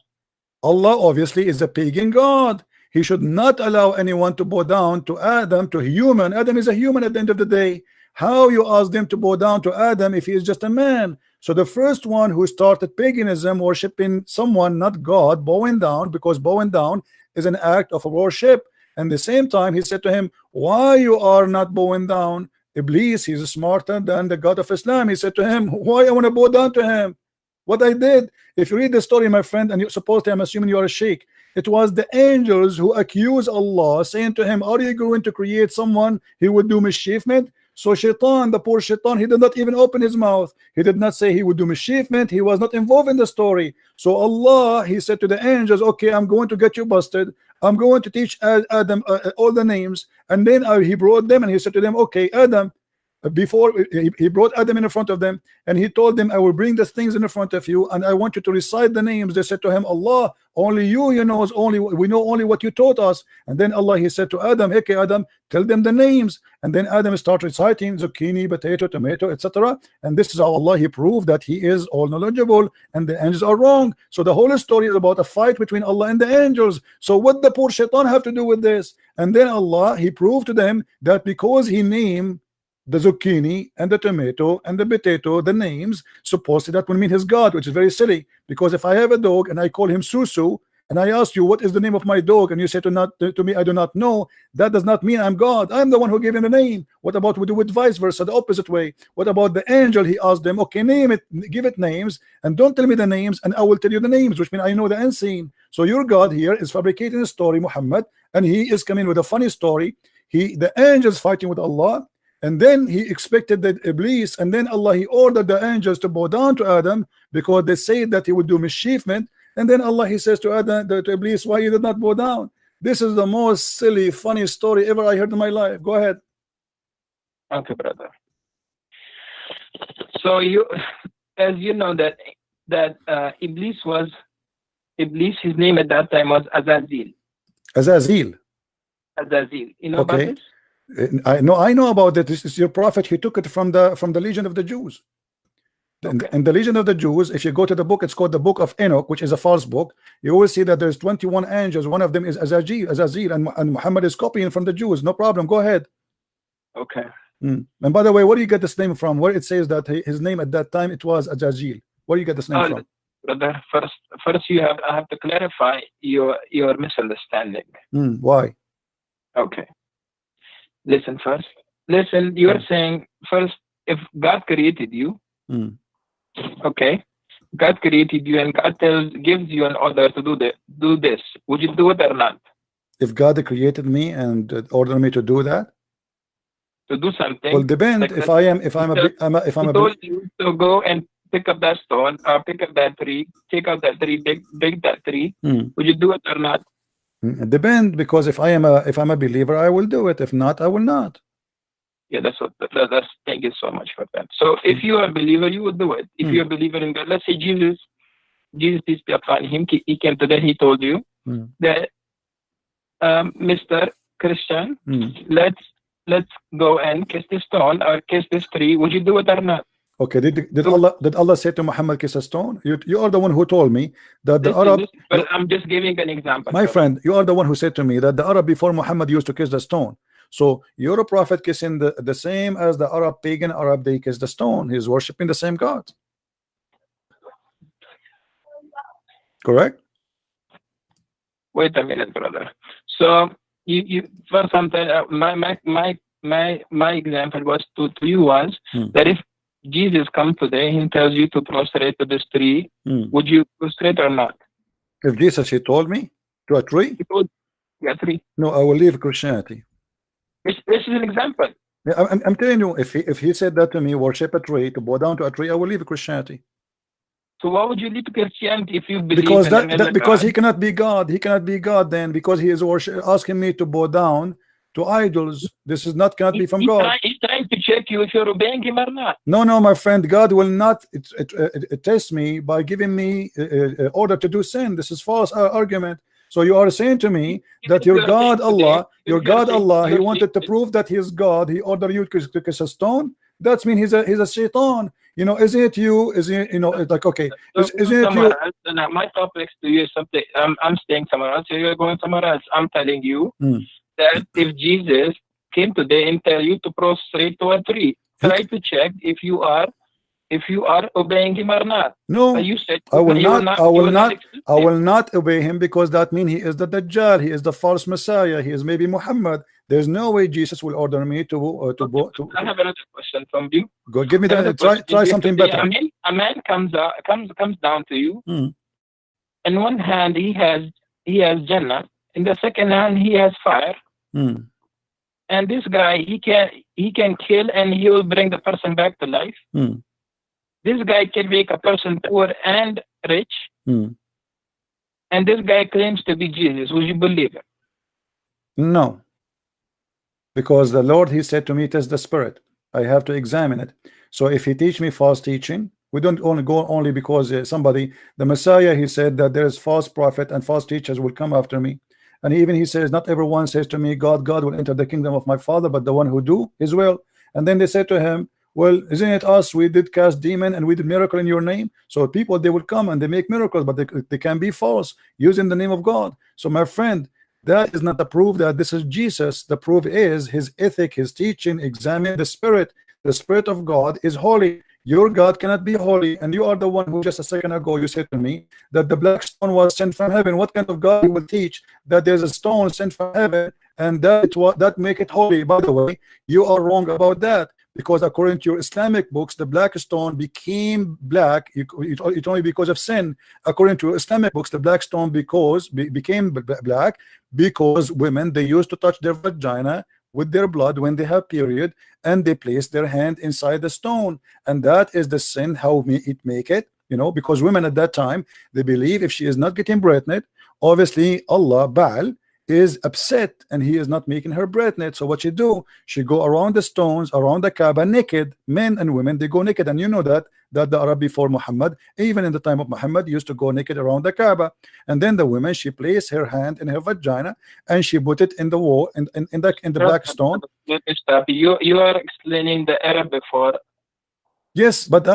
Allah obviously is a pagan god. He should not allow anyone to bow down to Adam, to human. Adam is a human at the end of the day. How you ask them to bow down to Adam if he is just a man? So the first one who started paganism, worshiping someone, not God, bowing down, because bowing down is an act of worship. And the same time, he said to him, why you are not bowing down? Iblis, he's smarter than the God of Islam. He said to him, why I want to bow down to him? What I did, if you read the story, my friend, and you're supposed to, I'm assuming you are a sheikh, it was the angels who accused Allah, saying to him, are you going to create someone he would do mischievement? So Shaitan, the poor Shaitan, he did not even open his mouth. He did not say he would do mischievement. He was not involved in the story. So Allah, he said to the angels, okay, I'm going to get you busted. I'm going to teach Adam all the names. And then he brought them and he said to them, okay, Adam, before he brought Adam in front of them, and he told them, I will bring the things in front of you, and I want you to recite the names. They said to him, Allah, only you know, we know only what you taught us. And then Allah, he said to Adam, okay, Adam, tell them the names. And then Adam started reciting zucchini, potato, tomato, etc. And this is how Allah, he proved that he is all knowledgeable and the angels are wrong. So the whole story is about a fight between Allah and the angels. So what the poor Shaitan have to do with this? And then Allah, he proved to them that because he named the zucchini and the tomato and the potato, the names, supposedly that will mean his God, which is very silly. Because if I have a dog and I call him Susu, and I ask you what is the name of my dog, and you say to me, I do not know, that does not mean I'm God. I'm the one who gave him the name. What about we do it vice versa, the opposite way? What about the angel? He asked them, okay, name it, give it names, and don't tell me the names, and I will tell you the names, which means I know the unseen. So your God here is fabricating a story, Muhammad, and he is coming with a funny story. The angels fighting with Allah. And then he expected that Iblis, and then Allah, he ordered the angels to bow down to Adam because they said that he would do mischievement. And then Allah, he says to Adam, to Iblis, why you did not bow down? This is the most silly, funny story ever I heard in my life. Go ahead. Okay, brother. So you, as you know that Iblis, his name at that time was Azazel. Azazel. Azazel. You know about this? I know about that. This is your prophet. He took it from the Legion of the Jews. Okay. In the Legion of the Jews, if you go to the book, it's called the Book of Enoch, which is a false book. You will see that there's 21 angels. One of them is Azazel, and Muhammad is copying from the Jews. No problem. Go ahead. Okay. And by the way, where do you get this name from? Where it says that his name at that time it was Azazel? Where do you get this name from? Brother, first I have to clarify your misunderstanding. Why? Okay. Listen first. Listen, you are saying first, if God created you, okay, God created you and God gives you an order to do this. Would you do it or not? If God created me and ordered me to do that, to do something. Well, depend. Like if I'm told you to go and pick up that stone or pick up that tree, take out that tree, big that tree. Would you do it or not? Depend, because if I'm a believer, I will do it. If not, I will not. Yeah, that's thank you so much for that. So if you are a believer, you would do it. If you're a believer in God, let's say Jesus, peace be upon him, he came today, he told you that Mr. Christian, let's go and kiss this stone or kiss this tree. Would you do it or not? Okay, did Allah say to Muhammad kiss a stone? You are the one who told me that the Arab. But I'm just giving an example. My friend, you are the one who said to me that the Arab before Muhammad used to kiss the stone. So you're a prophet kissing the same as the Arab, pagan Arab, they kiss the stone. He's worshiping the same God. Correct? Wait a minute, brother. So you for something, my example was to you was that if Jesus comes today, he tells you to prostrate to this tree, would you prostrate or not? If Jesus, he told me to a tree? He told a tree. No, I will leave Christianity. This is an example. Yeah, I'm telling you, if he said that to me, worship a tree, to bow down to a tree, I will leave Christianity. So why would you leave Christianity if you believe because he cannot be God. He cannot be God then, because he is asking me to bow down to idols. This is not cannot be from God. He's trying to check you if you're obeying him or not. No, my friend, God will not test me by giving me order to do sin. This is false argument. So you are saying to me that your God Allah, he wanted to prove that he is God. He ordered you to kiss a stone. That means he's a shaitan. You know, isn't it you? Is it, you know, it's like, okay, isn't it you? My topics to you is something. I'm staying somewhere else. You're going somewhere else. I'm telling you that if Jesus came today and tell you to prostrate to a tree, try to check if you are obeying him or not. No, you said I will not obey him, because that means he is the Dajjal, he is the false Messiah, he is maybe Muhammad. There's no way Jesus will order me to I have another question from you. Go, give me that. Try something better. A man comes down to you. In one hand he has Jannah, in the second hand he has fire. And this guy, he can kill and he will bring the person back to life. This guy can make a person poor and rich. And this guy claims to be Jesus. Would you believe it? No. Because the Lord, he said to me, test the spirit. I have to examine it. So if he teach me false teaching, we don't only go only because the Messiah, he said that there is false prophet and false teachers will come after me. And even he says, not everyone says to me, God will enter the kingdom of my Father, but the one who do his will. And then they said to him, well, isn't it us? We did cast demon and we did miracle in your name. So people, they will come and they make miracles, but they can be false using the name of God. So my friend, that is not the proof that this is Jesus. The proof is his ethic, his teaching. Examine the spirit. The spirit of God is holy. Your God cannot be holy. And you are the one who just a second ago you said to me that the black stone was sent from heaven. What kind of God will teach that there's a stone sent from heaven and that make it holy? By the way, you are wrong about that, because according to your Islamic books, the black stone became black. It only because of sin. According to Islamic books, the black stone became black because women, they used to touch their vagina with their blood when they have period, and they place their hand inside the stone, and that is the sin. How it make it, you know, because women at that time, they believe if she is not getting pregnant, obviously Allah Baal is upset and he is not making her bread net. So what she do? She go around the stones, around the Kaaba naked. Men and women, they go naked. And you know that the Arab before Muhammad, even in the time of Muhammad, used to go naked around the Kaaba. And then the woman, she placed her hand in her vagina and she put it in the wall, in the black stone. You are explaining the Arab before. Yes, but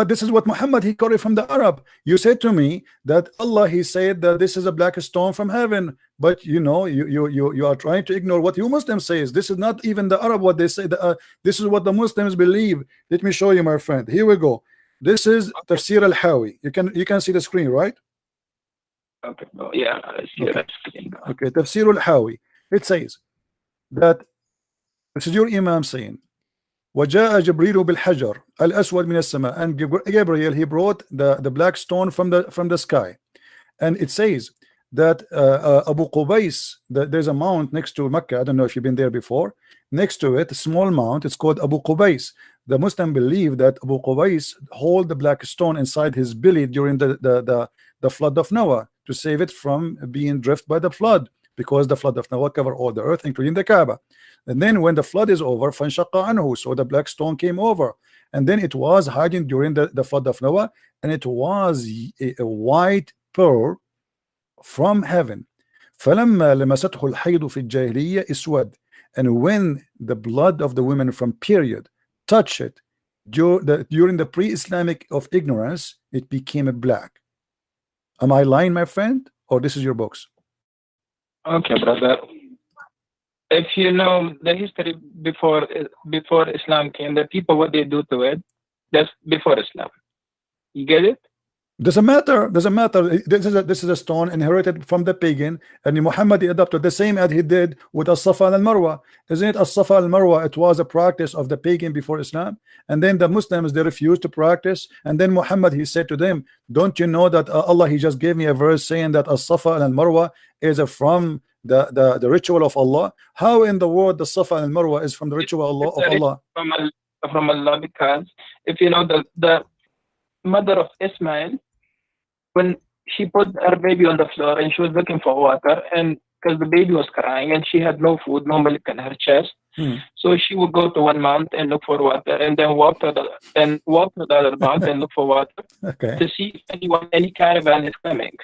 this is what Muhammad, he got it from the Arab. You said to me that Allah, he said that this is a black stone from heaven, but you know, you are trying to ignore what you Muslims says. This is not even the Arab what they say. This is what the Muslims believe. Let me show you, my friend. Here we go. This is Tafsir al-Hawi. You can see the screen, right? Okay. Oh, yeah, I see that screen. Okay, Tafsir al-Hawi. It says that this is your Imam saying, وجاء جبريل بالحجر الأسود من السماء, and Gabriel, he brought the black stone from the sky. And it says that Abu Qubais, there's a mount next to Mecca. I don't know if you've been there before. Next to it, a small mount, it's called Abu Qubais. The Muslim believe that Abu Qubais hold the black stone inside his belly during the flood of Noah, to save it from being drifted by the flood, because the flood of Noah covered all the earth, including the Kaaba. And then when the flood is over, فَانْشَقَّ عَنْهُ, so the black stone came over. And then it was hiding during the flood of Noah, and it was a white pearl from heaven. فَلَمَّا لَمَسَتْهُ الْحَيْضُ فِي الْجَاهِلِيَّةِ اسْوَدَ, and when the blood of the women from period touched it during the pre-Islamic of ignorance, it became a black. Am I lying, my friend, or this is your books? Okay, brother. If you know the history before Islam came, the people, what they do to it, that's before Islam. You get it? Doesn't matter. This is a stone inherited from the pagan, and Muhammad adopted the same as he did with as-Safa and al-Marwa. Isn't it? As-Safa and al-Marwa, it was a practice of the pagan before Islam, and then the Muslims, they refused to practice, and then Muhammad, he said to them, don't you know that Allah, he just gave me a verse saying that as-Safa and al-Marwa is from the ritual of Allah? How in the world the Safa and Marwa is from the ritual of Allah? From Allah, because if you know the mother of Ismail, when she put her baby on the floor and she was looking for water, and because the baby was crying and she had no food, no milk in her chest, so she would go to one mount and look for water, and then walk to the other mount and look for water, to see if any caravan is coming.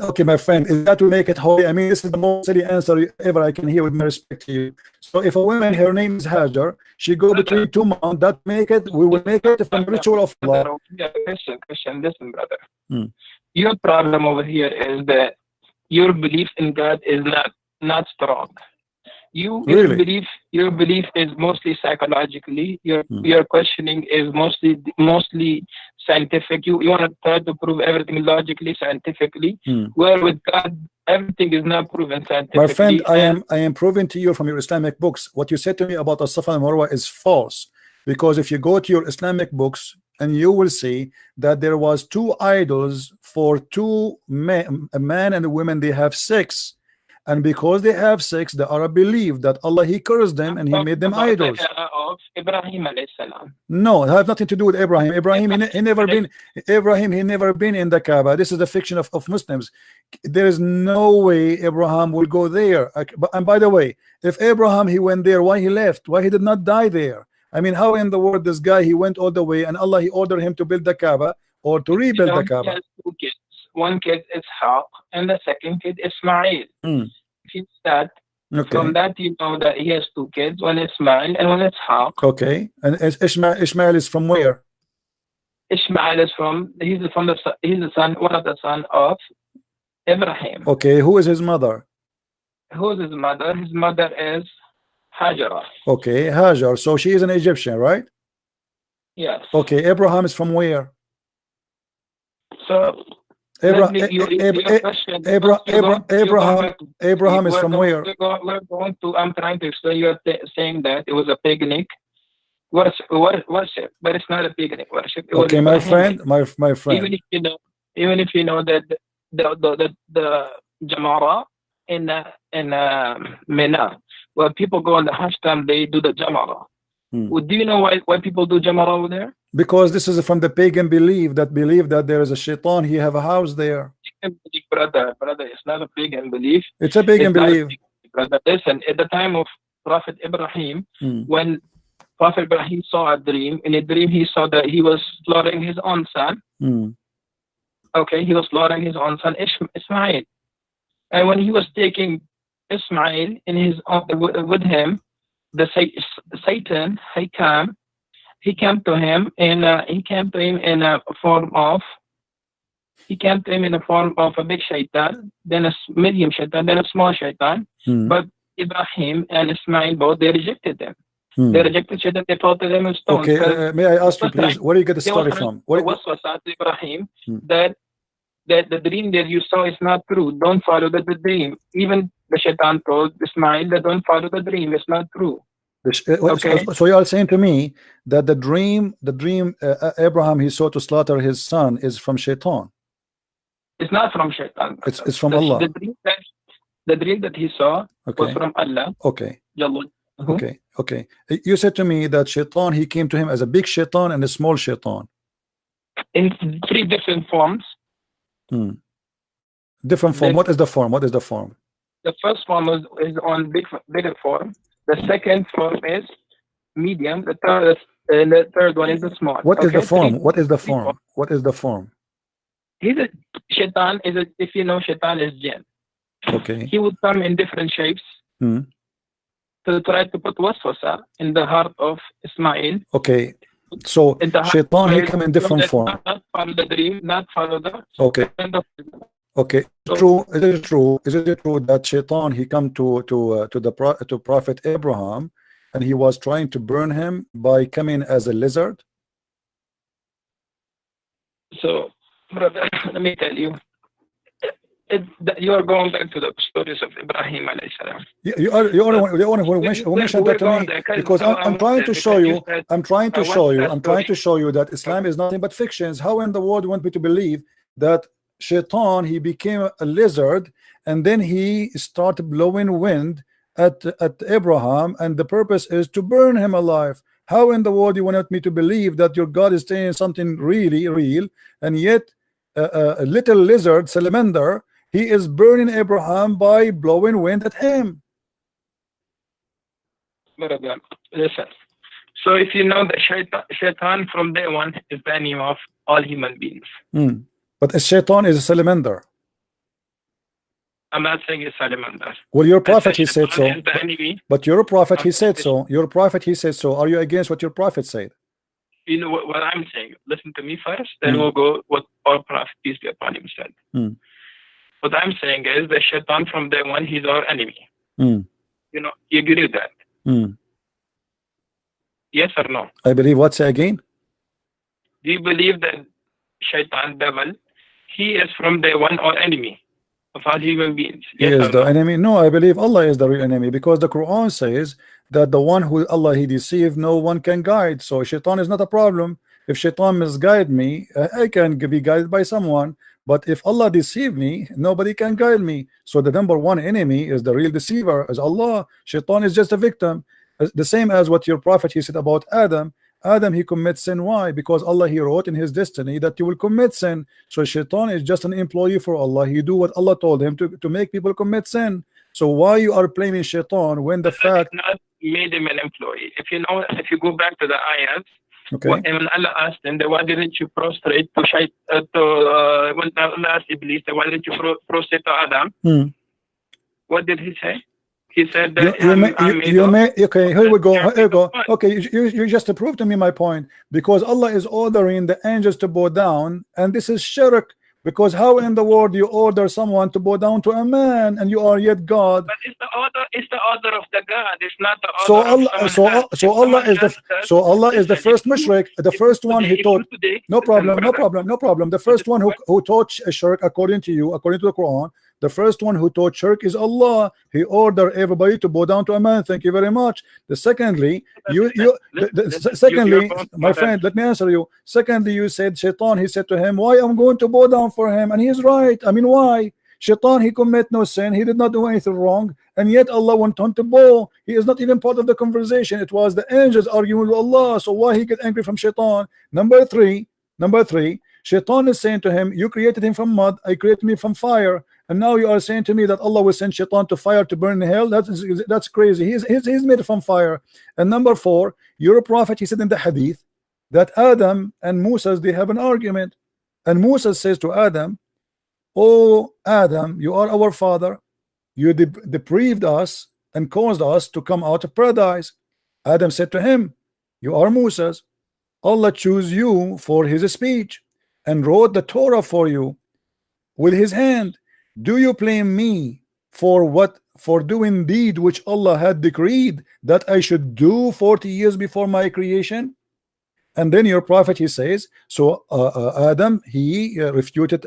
Okay, my friend, is that to make it holy? I mean, this is the most silly answer ever I can hear, with my respect to you. So if a woman, her name is Hajar, she go between two mountains, that make it, we will make it from the ritual of Allah. Yeah, Christian, listen, brother. Your problem over here is that your belief in God is not strong. Your belief is mostly psychologically. Your questioning is mostly scientific. You want to try to prove everything logically, scientifically. Where with God, everything is not proven scientifically. My friend, I am proving to you from your Islamic books, what you said to me about as-Safa and Marwa is false. Because if you go to your Islamic books, and you will see that there was two idols for two men, a man and a woman, they have sex. And because they have sex, the Arab believe that Allah, he cursed them and he made them idols. Of Ibrahim alayhi salam. No, it has nothing to do with Abraham. Abraham, he never been. Abraham, he never been in the Kaaba. This is a fiction of Muslims. There is no way Abraham will go there. And by the way, if Abraham, he went there, why he left? Why he did not die there? I mean, how in the world this guy, he went all the way, and Allah, he ordered him to build the Kaaba or to rebuild the Kaaba? He has two kids. One kid is Ishaq, and the second kid is Ismail. If you start from that, you know that he has two kids, one is Ismail and one is Ishaq. Okay, and Ishmael is from where? Ishmael is he's the son, one of the son of Ibrahim. Okay, who is his mother? Who is his mother? His mother is Hajar. Okay, Hajar. So she is an Egyptian, right? Yes. Okay, Abraham is from where? So Abraham is from where? We're going to. I'm trying to explain. You're saying that it was a paganic worship, but it's not a paganic worship. Okay, my friend, my friend. Even if you know that the Jamara in Mina, where people go on the Hajj time, they do the Jamara. Do you know why people do Jamara over there? Because this is from the pagan belief that there is a shaitan, he have a house there. Brother, it's not a pagan belief. It's a pagan belief. Brother, listen, at the time of Prophet Ibrahim, when Prophet Ibrahim saw a dream, in a dream he saw that he was slaughtering his own son. Okay, he was slaughtering his own son Ismail. And when he was taking Ismail in his with him, the Satan he came to him in a form of a big shaitan, then a medium shaitan, then a small shaitan. But Ibrahim and Ismail both, they rejected them. They rejected shaitan. They thought them as stones. Okay, may I ask you please, where do you get the story from? What was Ibrahim that the dream that you saw is not true. Don't follow the dream. Even the shaitan told Ismail that don't follow the dream. It's not true. Okay. So you are saying to me that the dream Abraham he saw to slaughter his son is from shaitan? It's not from shaitan. It's from Allah. The dream that he saw was from Allah. Okay. Okay. You said to me that shaitan, he came to him as a big shaitan and a small shaitan. In 3 different forms. Different form. What is the form? The first form is on bigger form. The second form is medium. The third one is the small. What is the form? He's a shaitan. If you know, shaitan is jinn. Okay. He would come in different shapes to try to put waswasa in the heart of Ismail. Okay. So shaitan he come in different form. Not follow the dream. Not follow the. Okay. Okay. Is it true that shaitan he come to Prophet Abraham and he was trying to burn him by coming as a lizard? So, brother, let me tell you, you are going back to the stories of Ibrahim alayhi salam. You only mention that to me because I'm trying to show you. I'm trying to show you that Islam is nothing but fictions. How in the world you want me to believe that shaitan he became a lizard and then he started blowing wind at Abraham and the purpose is to burn him alive? How in the world you want me to believe that your God is saying something really real and yet a little lizard salamander he is burning Abraham by blowing wind at him? Listen, so if you know that shaitan from day one is the enemy of all human beings. But a shaitan is a salamander. I'm not saying it's salamander. Well, your prophet he said so. But your prophet he said so. Your prophet he said so. Are you against what your prophet said? You know what I'm saying. Listen to me first, then we'll go what our prophet peace be upon him said. What I'm saying is the shaitan from day one he's our enemy. You know, you agree with that? Yes or no? I believe what? Say again. Do you believe that shaitan devil he is from day one our enemy of all human beings? Yes, he is the enemy? No, I believe Allah is the real enemy because the Quran says that the one who Allah he deceived no one can guide. So shaitan is not a problem. If shaitan misguide me, I can be guided by someone, but if Allah deceive me, nobody can guide me. So the number one enemy is the real deceiver, is Allah. Shaitan is just a victim. The same as what your prophet he said about Adam. Adam he commits sin. Why? Because Allah he wrote in his destiny that you will commit sin. So shaitan is just an employee for Allah. He do what Allah told him to make people commit sin. So why you are blaming shaitan when the fact not made him an employee? If you know, if you go back to the ayat, okay. When Allah asked him, why didn't you prostrate to when Allah asked Iblis, why didn't you prostrate to Adam? What did he say? He said that okay, here we go. Okay, you just proved to me my point because Allah is ordering the angels to bow down, and this is shirk. Because how in the world you order someone to bow down to a man and you are yet God? But it's the order of the God. It's not the order so Allah is the first mushrik, the first one he taught. No problem. The first one who taught shirk according to you, according to the Quran. The first one who taught shirk is Allah. He ordered everybody to bow down to a man. Thank you very much. Secondly, my friend, let me answer you. Secondly, you said shaitan, he said to him, why I'm going to bow down for him? And he's right. I mean, why? Shaitan, he commit no sin. He did not do anything wrong. And yet Allah went on to bow. He is not even part of the conversation. It was the angels arguing with Allah. So why he get angry from shaitan? Number three, Shaitan is saying to him, you created him from mud, I created me from fire, and now you are saying to me that Allah will send Shaitan to fire to burn in hell. That's crazy. He's made from fire. And number 4, your prophet, he said in the hadith that Adam and Moses, they have an argument, and Moses says to Adam, oh Adam, you are our father, you deprived us and caused us to come out of paradise. Adam said to him, you are Moses, Allah chose you for his speech and wrote the Torah for you with his hand. Do you blame me for doing deed which Allah had decreed that I should do 40 years before my creation? And then your prophet, he says, so Adam, he refuted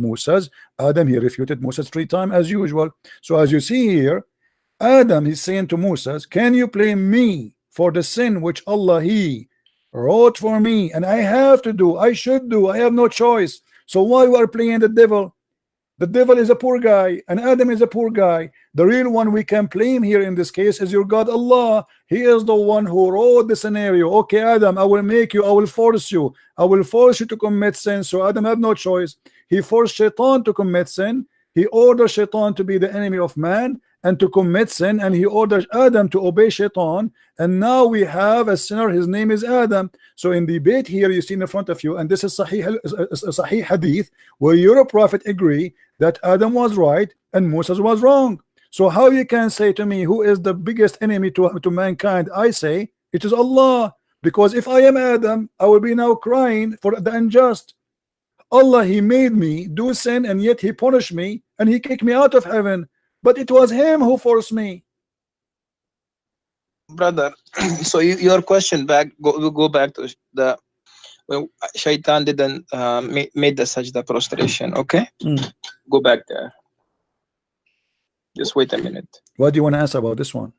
Moses. Adam, he refuted Moses 3 times as usual. So as you see here, Adam is saying to Moses, can you blame me for the sin which Allah he wrote for me and I have to do, I should do, I have no choice? So why you are playing the devil? The devil is a poor guy and Adam is a poor guy. The real one we can blame here in this case is your God Allah. He is the one who wrote the scenario. Okay, Adam, I will make you, I will force you to commit sin. So Adam had no choice. He forced Shaitan to commit sin. He ordered Shaitan to be the enemy of man and to commit sin, and he orders Adam to obey Shaitan, and now we have a sinner, his name is Adam. So in the debate here you see in front of you, and this is Sahih hadith where your prophet agree that Adam was right and Moses was wrong. So how you can say to me who is the biggest enemy to mankind? I say it is Allah, because if I am Adam, I will be now crying for the unjust. Allah, he made me do sin and yet he punished me and he kicked me out of heaven, but it was him who forced me. Brother, so your question back, go back to the when Shaitan didn't made the sajda prostration. Okay, go back there. Just wait a minute. What do you want to answer about this one?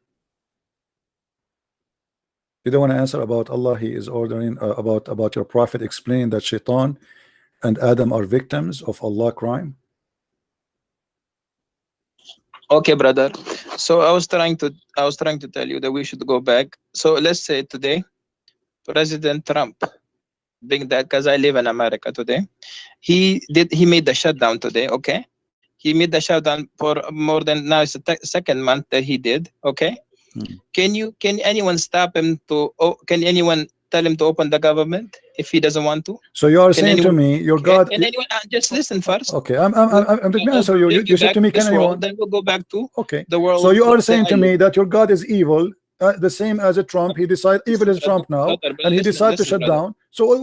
You don't want to answer about Allah, he is ordering about your prophet explaining that Shaitan and Adam are victims of Allah crime? Okay, brother. So I was trying to tell you that we should go back. So let's say today, President Trump, being that, because I live in America today, he made the shutdown today. Okay, he made the shutdown for more than, now it's the second month that he did. Okay, can anyone stop him to? Can anyone tell him to open the government if he doesn't want to? So you are saying to me, your God. Can anyone just listen first? Okay, I'm going to answer you. You said to me, can anyone? Then we'll go back to the world. So you are saying to me that your God is evil, the same as a Trump. He decided evil is Trump now, and he decided to shut down. So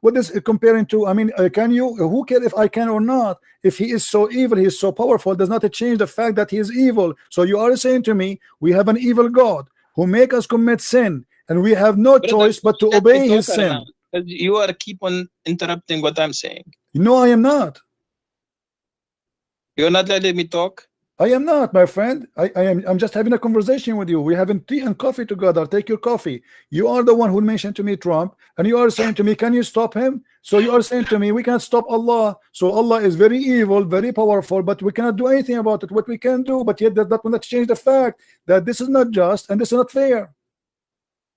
what is comparing to? I mean, can you? Who cares if I can or not? If he is so evil, he is so powerful, does not change the fact that he is evil. So you are saying to me, we have an evil God who make us commit sin, and we have no choice but to obey his sin. You are keep on interrupting what I'm saying. No, I am not. You're not letting me talk. I am not, my friend. I'm just having a conversation with you. We're having tea and coffee together. Take your coffee. You are the one who mentioned to me Trump, and you are saying to me, can you stop him? So you are saying to me, we can't stop Allah. So Allah is very evil, very powerful, but we cannot do anything about it. What we can do, but yet that will not change the fact that this is not just and this is not fair.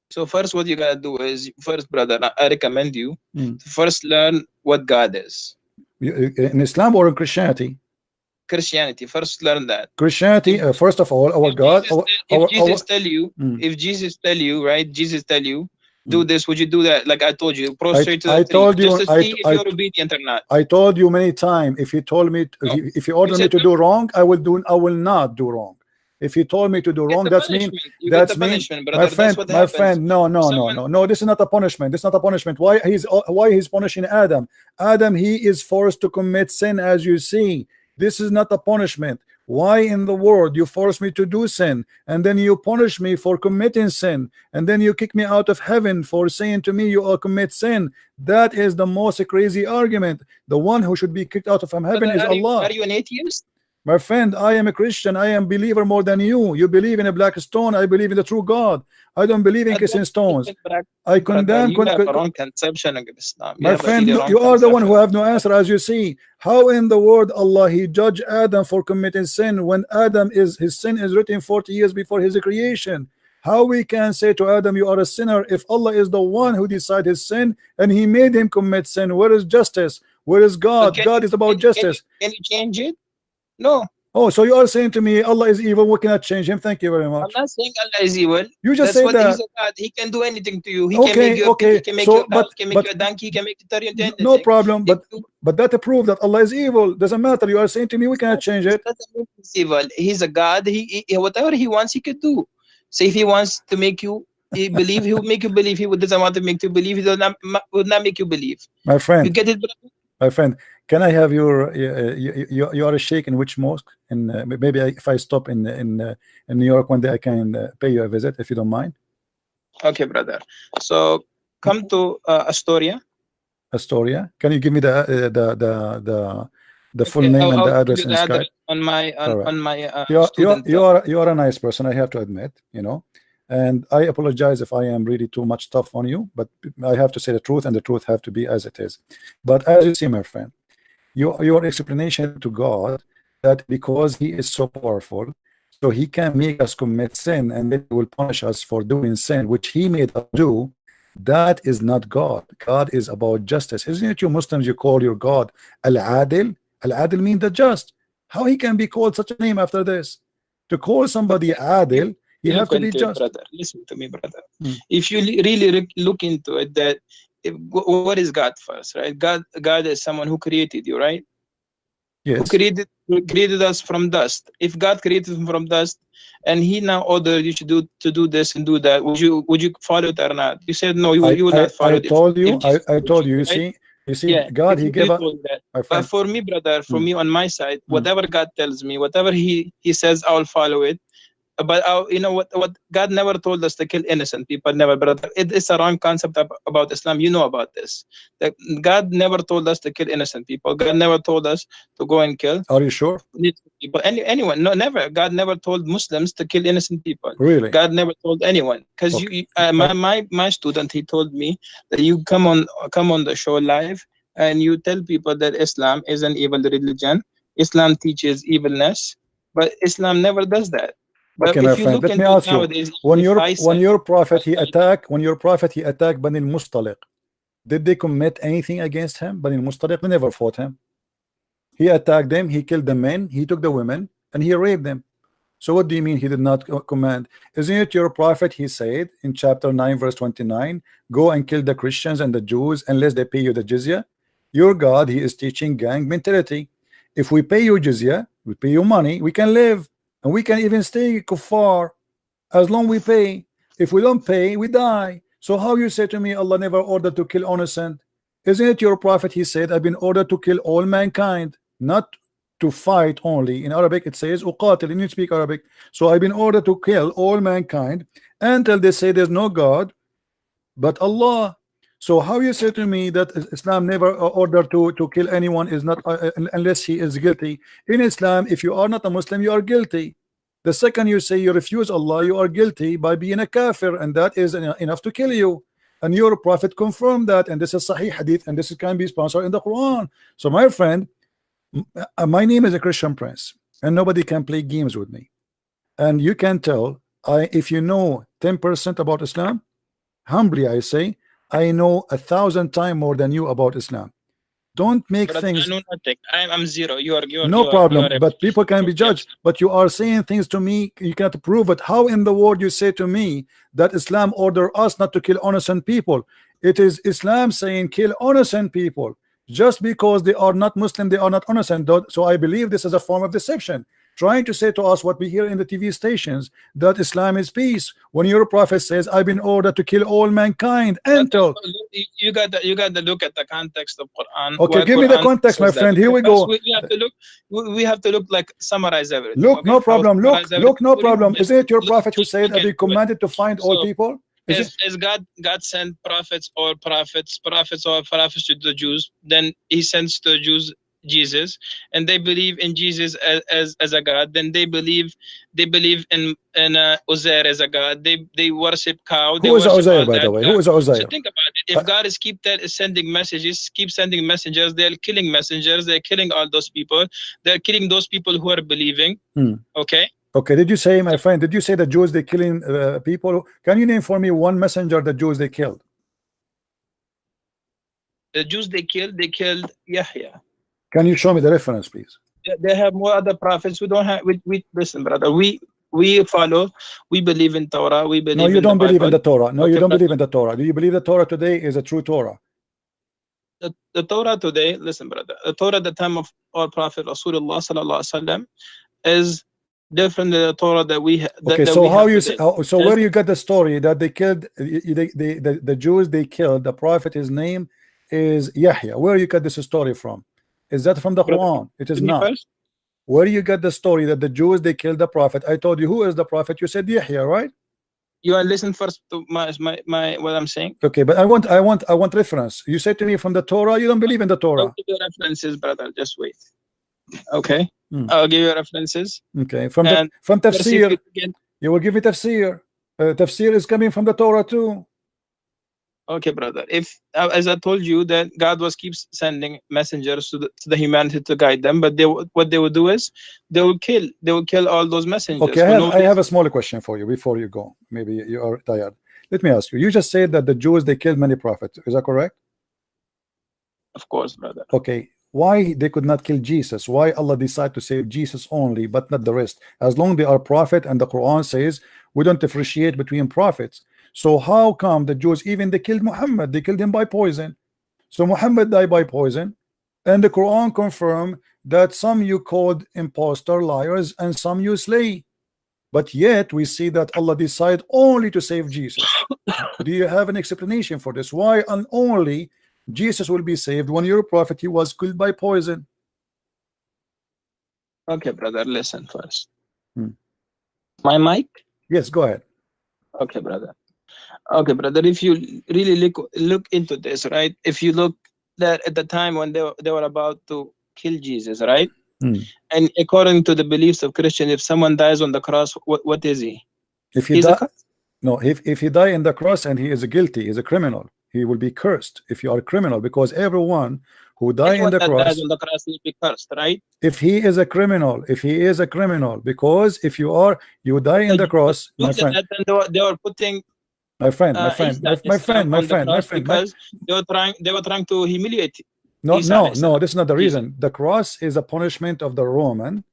So first, what you gotta do is, first, brother, I recommend you to first learn what God is. In Islam or in Christianity? Christianity. First, learn that. Christianity. First of all, our God. If Jesus tell you, right? Jesus tell you, do this. Would you do that? Like I told you, prostrate to the tree, just to see if you're obedient or not. I told you many times. If he told me, if he ordered me to do wrong, I will do. I will not do wrong. If he told me to do wrong, that's mean. That's mean. My friend. No. This is not a punishment. This is not a punishment. Why he's punishing Adam? Adam, he is forced to commit sin, as you see. This is not a punishment. Why in the world you force me to do sin, and then you punish me for committing sin, and then you kick me out of heaven for saying to me you all commit sin? That is the most crazy argument. The one who should be kicked out of heaven is Allah. Are you an atheist? My friend, I am a Christian. I am believer more than you. You believe in a black stone. I believe in the true God. I don't believe in kissing stones. I condemn. Wrong conception of Islam. My friend, you are the one who have no answer, as you see. How in the world Allah he judged Adam for committing sin when Adam his sin is written 40 years before his creation? How we can say to Adam you are a sinner if Allah is the one who decided his sin and he made him commit sin? Where is justice? Where is God? So God is about justice. Can you change it? No. Oh, so you are saying to me Allah is evil, we cannot change him? Thank you very much. I'm not saying Allah is evil. You just That's say what that. He's a God. He can do anything to you. He Okay, can make you a pig, okay. he can make So, you a cow, but- he can make but- you a donkey, he can make you turn you into anything. No problem, but that prove that Allah is evil. Doesn't matter. You are saying to me we cannot change it. Doesn't mean he's evil. He's a God. He whatever he wants, he could do. So if he wants to make you believe, he will make you believe. He doesn't want to make you believe. He would not make you believe. My friend, You get it, brother? my friend, can I have your you are a sheikh in which mosque? And maybe if I stop in New York one day, I can pay you a visit if you don't mind. Okay, brother. So come to Astoria. Astoria. Can you give me the full name and the address in Skype? On my you are a nice person, I have to admit, you know, and I apologize if I am really too much tough on you, but I have to say the truth, and the truth have to be as it is. But as you see, my friend, your explanation to God that because he is so powerful, so he can make us commit sin and then he will punish us for doing sin which he made us do, that is not God. God is about justice. Isn't it you Muslims, you call your God Al-Adil? Al-Adil means the just. How he can be called such a name after this? To call somebody Adil, you have to be just. Brother, listen to me, brother. If you really look into it, that what is God first, right? God is someone who created you, right? Yes. Who created us from dust. If God created him from dust, and he now ordered you to do this and do that, would you follow it or not? You said no, you will not follow it. I told you. You see, yeah, God, he gave us. But for me, brother, for me on my side, whatever God tells me, whatever he says, I will follow it. But you know what God never told us to kill innocent people, never, brother. It is a wrong concept about Islam. You know about this, that God never told us to kill innocent people. God never told us to go and kill. Are you sure? People, anyone? No, never. God never told Muslims to kill innocent people. Really? God never told anyone. Because okay. My student, he told me that you come on the show live and you tell people that Islam is an evil religion. Islam teaches evilness, but Islam never does that. But okay, my friend, let me ask you, when your prophet he attacked Bani al-Mustaliq, did they commit anything against him? Bani al-Mustaliq, they never fought him. He attacked them, he killed the men, he took the women, and he raped them. So what do you mean he did not command? Isn't it your prophet, he said in chapter 9 verse 29, go and kill the Christians and the Jews unless they pay you the jizya? Your God, he is teaching gang mentality. If we pay you jizya, we pay you money, we can live. And we can even stay kuffar as long we pay. If we don't pay, we die. So how you say to me Allah never ordered to kill innocent? Isn't it your prophet, he said, I've been ordered to kill all mankind, not to fight only. In Arabic it says uqatil, and you speak Arabic. So I've been ordered to kill all mankind until they say there's no God but Allah. So how you say to me that Islam never ordered to kill anyone is not unless he is guilty? In Islam, if you are not a Muslim, you are guilty. The second you say you refuse Allah, you are guilty by being a kafir, and that is enough to kill you. And your prophet confirmed that, and this is Sahih Hadith, and this can be sponsored in the Quran. So my friend, my name is a Christian Prince, and nobody can play games with me. And you can tell if you know 10% about Islam, humbly I say, I know 1,000 times more than you about Islam. Don't make things. I know nothing. I'm zero. You are no problem. But people can be judged. But you are saying things to me. You cannot prove it. How in the world you say to me that Islam order us not to kill innocent people? It is Islam saying kill innocent people. Just because they are not Muslim, they are not innocent. So I believe this is a form of deception, trying to say to us what we hear in the TV stations, that Islam is peace, when your prophet says I've been ordered to kill all mankind. Until you got to look at the context of Quran. Okay, give me the context, my friend. Here we go. We have to look like summarize everything. Look, no problem. Look, no problem. Is it your prophet who said I've been commanded to find all people? As God sent prophets to the Jews, then he sends to the Jews Jesus, and they believe in Jesus as a God. Then they believe in Uzair as a God. They worship cow. Who is Uzair, by the way? Who is Uzair? So think about it. If God is keep sending messages, keep sending messengers, they're killing messengers. They're killing all those people. They're killing those people who are believing. Okay. Okay, did you say, my friend, did you say the Jews they killing people? Can you name for me one messenger the Jews they killed? The Jews they killed Yahya. Can you show me the reference, please? They have more other prophets. We don't have. We listen, brother. We follow. We believe in Torah. We believe. No, you don't believe in the Torah. No, okay, you don't believe in the Torah. Do you believe the Torah today is a true Torah? The Torah today, listen, brother. The Torah at the time of our Prophet Rasulullah sallallahu alaihi wasallam is different than the Torah that we have. Okay, so how you say, so where you get the story that they killed the Jews? They killed the prophet. His name is Yahya. Where you get this story from? Is that from the Quran? It is not. Where you get the story that the Jews they killed the prophet? I told you who is the prophet. You said Yahya, right? You are listening first to my what I'm saying. Okay, but I want reference. You said to me from the Torah. You don't believe in the Torah. I'll give you references, brother. Just wait. Okay, I'll give you references. Okay, from tafsir. You will give me tafsir. Tafsir is coming from the Torah too. Okay, brother. If as I told you that God keeps sending messengers to the humanity to guide them, but what they will do is they will kill all those messengers. Okay, I have a smaller question for you before you go. Maybe you are tired. Let me ask you. You just said that the Jews they killed many prophets. Is that correct? Of course, brother. Okay. Why they could not kill Jesus? Why Allah decided to save Jesus only, but not the rest? As long they are prophet, and the Quran says we don't differentiate between prophets. So how come the Jews even they killed Muhammad? They killed him by poison. So Muhammad died by poison, and the Quran confirmed that some you called impostor, liars, and some you slay. But yet we see that Allah decided only to save Jesus. Do you have an explanation for this? Why and only Jesus will be saved when your prophet he was killed by poison? Okay, brother, listen first. My mic? Yes, go ahead. Okay, brother. Okay, brother, if you really look into this, right? If you look that at the time when they were about to kill Jesus, right? And according to the beliefs of Christian, if someone dies on the cross, what is he? If he if he die in the cross and he is guilty, is a criminal, he will be cursed. If you are a criminal, because everyone who dies in the cross will be cursed, right? If he is a criminal, because if you die in the cross, my friend. They were putting. My friend, because they were trying to humiliate. No, this is not the reason. The cross is a punishment of the Roman,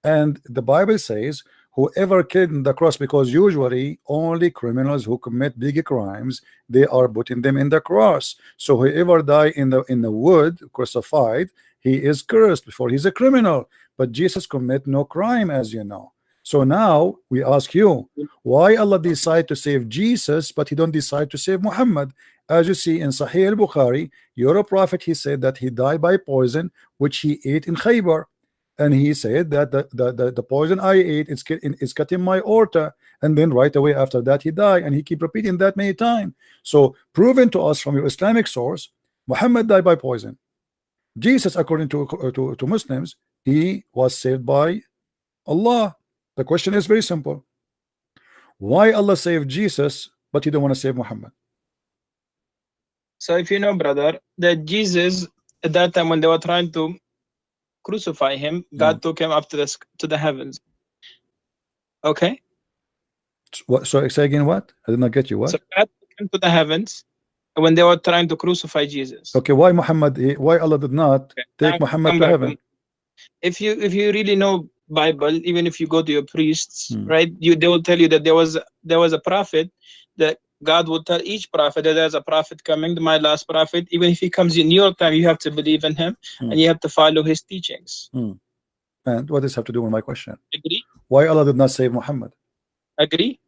and the Bible says whoever killed in the cross, because usually only criminals who commit big crimes they are putting them in the cross. So whoever die in the wood crucified, he is cursed before he's a criminal. But Jesus commit no crime, as you know. So now we ask you, why Allah decide to save Jesus, but he don't decide to save Muhammad? As you see in Sahih al-Bukhari, your prophet, he said that he died by poison, which he ate in Khaybar. And he said that the poison I ate is cutting my aorta. And then right away after that, he died. And he keep repeating that many times. So proven to us from your Islamic source, Muhammad died by poison. Jesus, according to Muslims, he was saved by Allah. The question is very simple. Why Allah saved Jesus, but he don't want to save Muhammad? So if you know, brother, that Jesus, at that time when they were trying to crucify him, God took him up to the heavens. Okay? What? So say again what? I did not get you. What? So God took him to the heavens when they were trying to crucify Jesus. Okay, why Allah did not take Muhammad to heaven? If you really know Bible, even if you go to your priests, right, they will tell you that there was a prophet, that God will tell each prophet that there's a prophet coming, my last prophet. Even if he comes in your time, you have to believe in him and you have to follow his teachings. And what does this have to do with my question? Agree? Why Allah did not save Muhammad? Agree?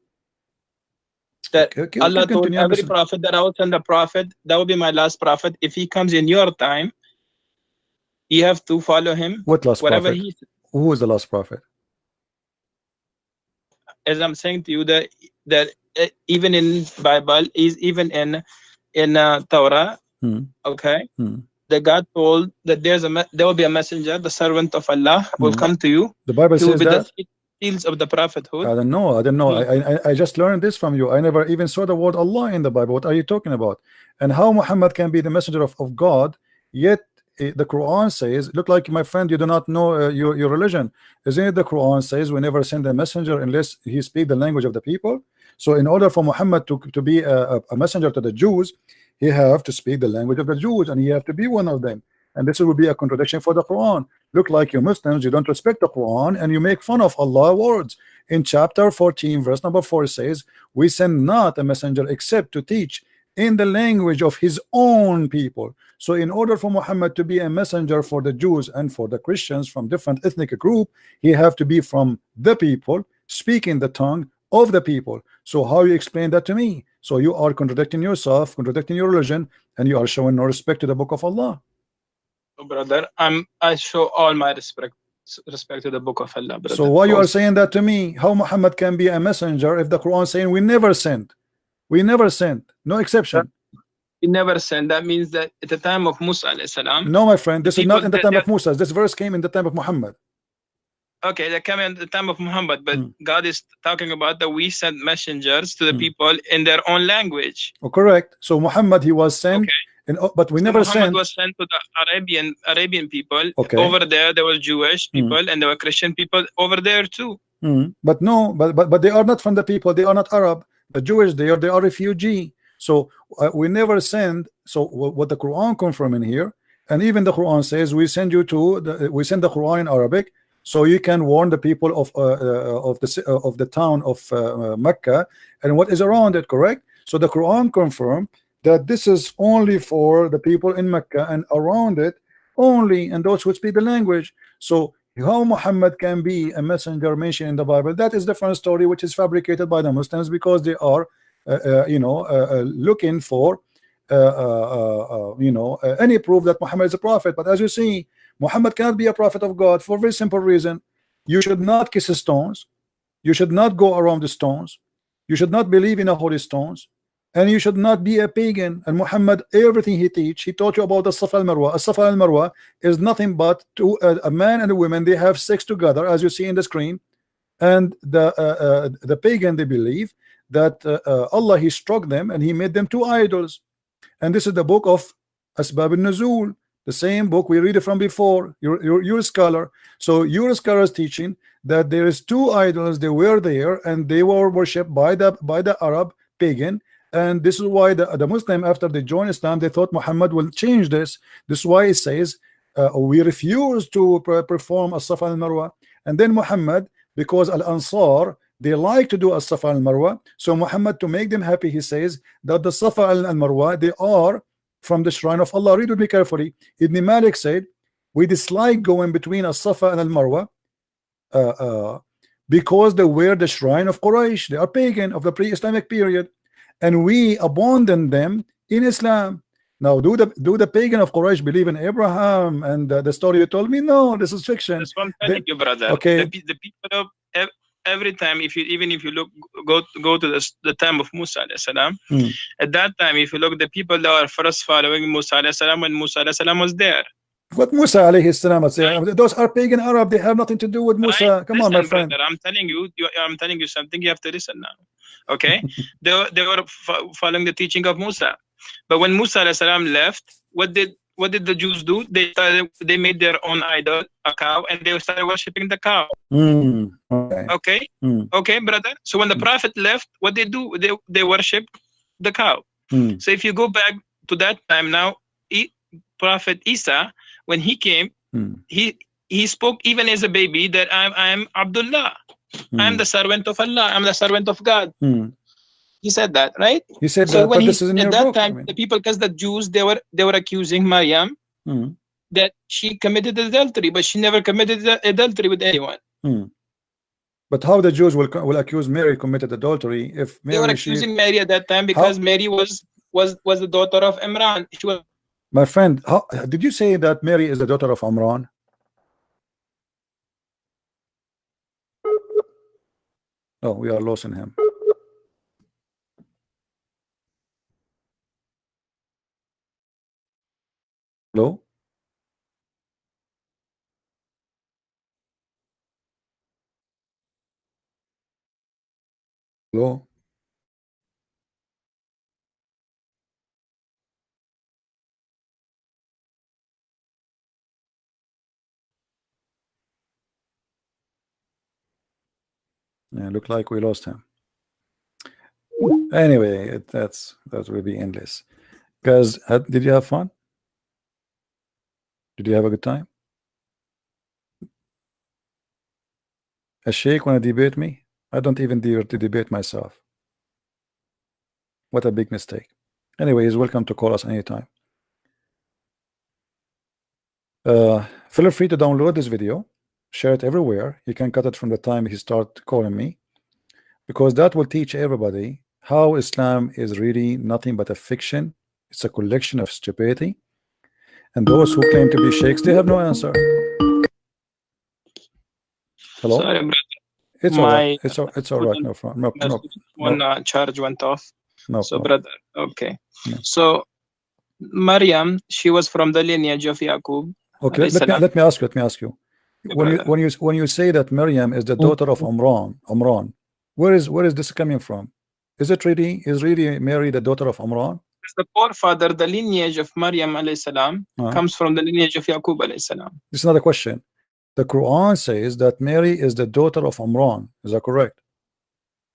That Allah told every prophet that I will send a prophet, that will be my last prophet. If he comes in your time, you have to follow him. What last whatever prophet? Who was the last prophet? As I'm saying to you, that even in Bible, is even in Torah, okay, that God told that there will be a messenger, the servant of Allah will come to you. The Bible says that. The seals of the prophethood. I don't know. I just learned this from you. I never even saw the word Allah in the Bible. What are you talking about? And how Muhammad can be the messenger of God, yet the Quran says, look like my friend, you do not know your religion. Isn't it the Quran says we never send a messenger unless he speak the language of the people? So in order for Muhammad to be a messenger to the Jews, he have to speak the language of the Jews, and he have to be one of them. And this will be a contradiction for the Quran. Look like you Muslims, you don't respect the Quran, and you make fun of Allah words. In chapter 14, verse number 4 says, we send not a messenger except to teach in the language of his own people. So in order for Muhammad to be a messenger for the Jews and for the Christians from different ethnic group, he have to be from the people, speaking the tongue of the people. So how you explain that to me? So you are contradicting yourself, contradicting your religion, and you are showing no respect to the book of Allah. Oh, brother, I show all my respect to the book of Allah, brother. So why you are saying that to me? How Muhammad can be a messenger if the Quran saying we never sent? We never sent, no exception. We never sent. That means that at the time of Musa alayhi salam. No, my friend, this is not in the time of Musa. This verse came in the time of Muhammad. Okay, that came in the time of Muhammad, but God is talking about that we sent messengers to the people in their own language. Oh, correct. So Muhammad, he was sent, but we never Muhammad sent. was sent to the Arabian people. Okay. Over there were Jewish people and there were Christian people over there too. But no, but they are not from the people. They are not Arab. The Jewish, they are refugee. So we never send. So what the Quran confirming here, and even the Quran says we send you to we send the Quran in Arabic, so you can warn the people of the town of Mecca and what is around it. Correct. So the Quran confirmed that this is only for the people in Mecca and around it only, and those who speak the language. So how Muhammad can be a messenger mentioned in the Bible, that is different story, which is fabricated by the Muslims because they are looking for any proof that Muhammad is a prophet. But as you see, Muhammad cannot be a prophet of God for a very simple reason. You should not kiss stones, you should not go around the stones, you should not believe in the holy stones, and you should not be a pagan. And Muhammad, everything he taught you about the Safa al Marwa. Safa al Marwa is nothing but a man and a woman, they have sex together, as you see in the screen. And the pagan, they believe that Allah, he struck them and he made them two idols. And this is the book of Asbab al-Nuzul, the same book we read it from before. You're a scholar, so your scholar is teaching that there is two idols, they were there and they were worshipped by the Arab pagan. And this is why the Muslim, after they joined Islam, they thought Muhammad will change this. This is why it says we refuse to perform as-Safa al-Marwa. And then Muhammad, because al-Ansar, they like to do as-Safa al-Marwa, so Muhammad, to make them happy, he says that the Safa al-Marwa, they are from the shrine of Allah. Read with me carefully. Ibn Malik said we dislike going between as-Safa and al-Marwa because they were the shrine of Quraysh. They are pagan of the pre-Islamic period, and we abandon them in Islam. Now, do the pagan of Quraysh believe in Abraham and the story you told me? No, this is fiction. That's what I'm telling you, brother. Okay. The people of every time, even if you look, go to the time of Musa alayhi salam. At that time, if you look, the people that were first following Musa alayhi salam when Musa alayhi salam was there. What Musa alayhi salam was there? Those are pagan Arab. They have nothing to do with Musa. Right? Come on, my friend. Brother, I'm telling you something. You have to listen now. Okay, they were following the teaching of Musa, but when Musa alayhi salam left, what did the Jews do? They made their own idol, a cow, and they started worshiping the cow. Okay, brother. So when the Prophet left, what they do? They worship the cow. So if you go back to that time now, Prophet Isa, when he came, he spoke even as a baby that I'm Abdullah. I'm the servant of Allah. I'm the servant of God. He said that, right? He said so that, when but this is in at your that book. time, the people, because the Jews, they were accusing Maryam that she committed adultery, but she never committed adultery with anyone. But how the Jews will accuse Mary committed adultery if Mary, they were accusing Mary at that time because Mary was the daughter of Imran. She was. My friend, did you say that Mary is the daughter of Imran? Oh, we are losing him. Hello? Hello? Yeah, look like we lost him. Anyway, that will be endless. Guys, did you have fun? Did you have a good time? A sheikh want to debate me? I don't even dare to debate myself. What a big mistake. Anyway, he's welcome to call us anytime. Feel free to download this video, share it everywhere. You can cut it from the time he start calling me, because that will teach everybody how Islam is really nothing but a fiction. It's a collection of stupidity, and those who claim to be sheikhs, they have no answer. Hello. Sorry, brother. It's all right. It's all right. No problem. No. Charge went off. No so problem. brother, okay. No. So Maryam, she was from the lineage of Yaqub. Okay, let me ask you. When you say that Maryam is the daughter of Umran, where is this coming from? Is really Mary the daughter of Umran? The forefather, the lineage of Maryam alayhi salam comes from the lineage of Yaqub alayhi salam. This is not a question. The Quran says that Mary is the daughter of Umran. Is that correct?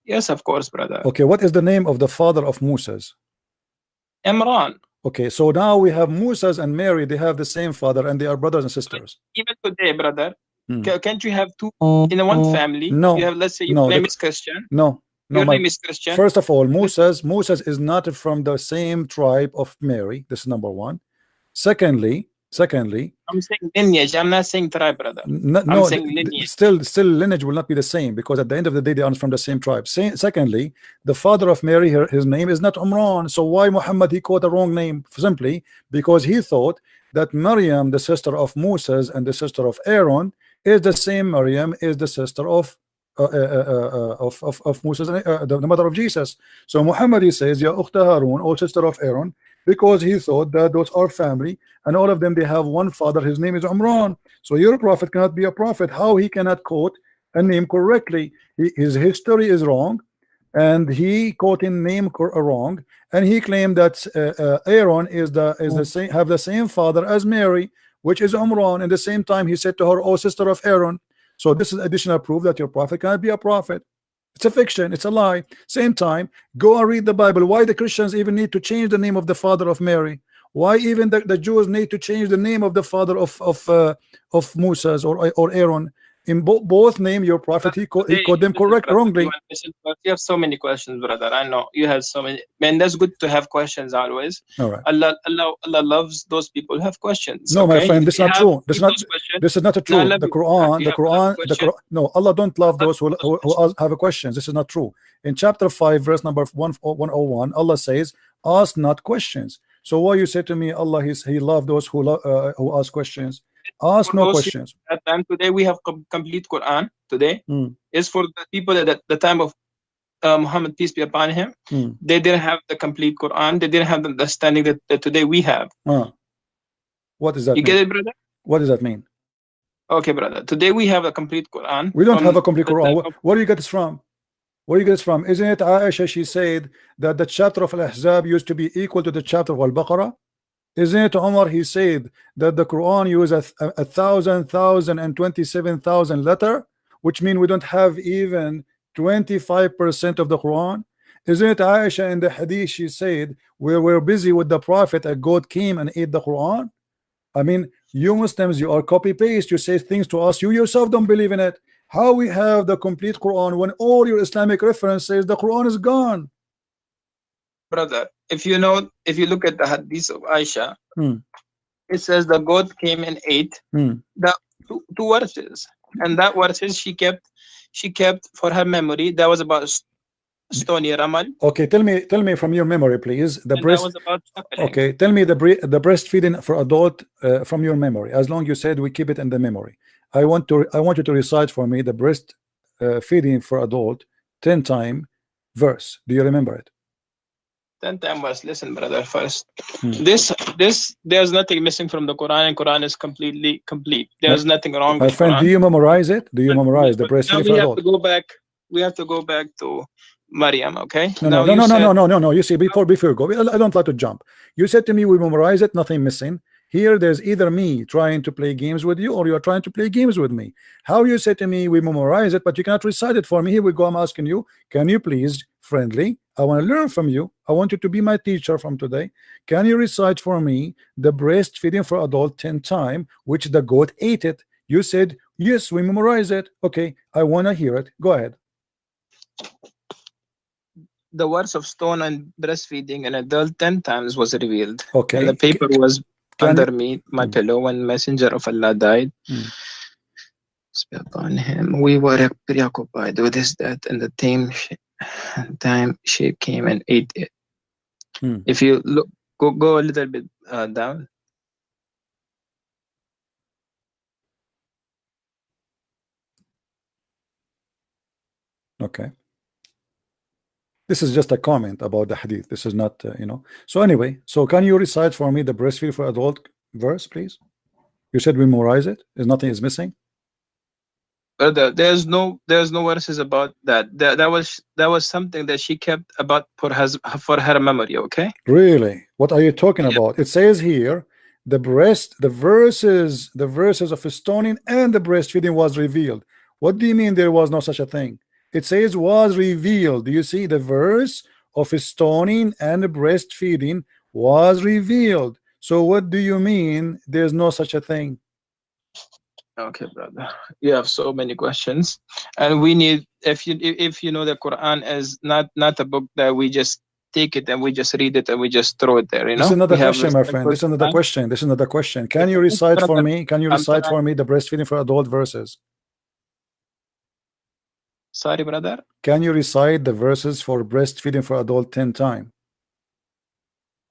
Yes, of course, brother. Okay, what is the name of the father of Moses? Imran. Okay, so now we have Moses and Mary. They have the same father, and they are brothers and sisters. Even today, brother, can't you have two in one family? No. You have, let's say, your name is Christian. No. Your name is Christian. First of all, Moses is not from the same tribe of Mary. This is number one. Secondly, I'm saying lineage. I'm not saying tribe, brother. I'm saying lineage. Still lineage will not be the same, because at the end of the day they are from the same tribe. Secondly, the father of Mary, his name is not Umran. So why Muhammad he quote a wrong name? Simply because he thought that Maryam, the sister of Moses and the sister of Aaron, is the same Maryam is the sister of Moses, the mother of Jesus. So Muhammad he says, Ya Ukhta Harun, or sister of Aaron, because he thought that those are family, and all of them they have one father. His name is Umran. So your prophet cannot be a prophet. How he cannot quote a name correctly? His history is wrong, and he quoting name wrong, and he claimed that Aaron is the same, have the same father as Mary, which is Umran. And the same time he said to her, "Oh, sister of Aaron." So this is additional proof that your prophet cannot be a prophet. It's a fiction, it's a lie. Same time, go and read the Bible. Why the Christians even need to change the name of the father of Mary? Why even the Jews need to change the name of the father of Moses or Aaron? In both name, your prophet he called them wrongly. You have so many questions, brother. I know you have so many. Man, that's good to have questions always. All right. Allah loves those people who have questions. No, my friend, this is not true. This is not true. The Quran, no, Allah don't love those who have questions. This is not true. In chapter 5, verse number 101, Allah says, "Ask not questions." So why you say to me, Allah he loved those who ask questions? Ask no questions. At time today we have complete Quran. Today is for the people at the time of Muhammad, peace be upon him. They didn't have the complete Quran. They didn't have the understanding that today we have. What does that mean? You get it, brother? What does that mean? Okay, brother. Today we have a complete Quran. We don't have a complete Quran. Where do you get this from? Where do you get this from? Isn't it Aisha? She said that the chapter of Al-Ahzab used to be equal to the chapter of Al-Baqarah. Isn't it Umar? He said that the Quran uses 1,027,000 letter, which means we don't have even 25% of the Quran. Isn't it Aisha in the hadith? She said we were busy with the Prophet, a goat came and ate the Quran. I mean, you Muslims, you are copy paste. You say things to us, you yourself don't believe in it. How we have the complete Quran when all your Islamic reference says the Quran is gone? Brother, if you look at the hadith of Aisha, it says the goat came and ate the two verses, and that verses she kept for her memory. That was about stony Ramal. Okay, tell me from your memory, please. The breast. That was about okay, tell me the breastfeeding for adult from your memory. As long you said we keep it in the memory. I want you to recite for me the breast feeding for adult 10 time verse. Do you remember it? 10 time verse. Listen, brother. First, this there's nothing missing from the Quran, and Quran is completely complete. There's nothing wrong. My friend, Quran. do you memorize it? Do you memorize the breastfeeding for adult? We have to go back to Maryam. Okay. No. You see, before you go, I don't like to jump. You said to me we memorize it, nothing missing. Here, there's either me trying to play games with you, or you are trying to play games with me. How you say to me we memorize it, but you cannot recite it for me? Here we go. I'm asking you, can you please, friendly, I want to learn from you. I want you to be my teacher from today. Can you recite for me the breastfeeding for adult 10 times, which the goat ate it? You said, yes, we memorize it. Okay, I want to hear it. Go ahead. The words of stone and breastfeeding an adult 10 times was revealed. Okay. And the paper was under me, my pillow, when Messenger of Allah died. Upon him, we were preoccupied with his death, and the time Sheikh came and ate it. If you look, go a little bit down. Okay. This is just a comment about the hadith. This is not, you know. So anyway, so can you recite for me the breastfeed for adult verse, please? You said we memorize it. There's nothing is missing. There's no verses about that. That was something that she kept about for her memory. Okay. Really? What are you talking about? It says here, the verses of stoning and the breastfeeding was revealed. What do you mean there was no such a thing? It says was revealed. Do you see the verse of stoning and breastfeeding was revealed? So what do you mean there's no such a thing? Okay, brother, you have so many questions, and we need, if you know, the Quran is not a book that we just take it and we just read it and we just throw it there. You know, this is another question, my friend. This is another question. This is another question. Can you recite for me? Can you recite for me the breastfeeding for adult verses? Sorry, brother. Can you recite the verses for breastfeeding for adult 10 times?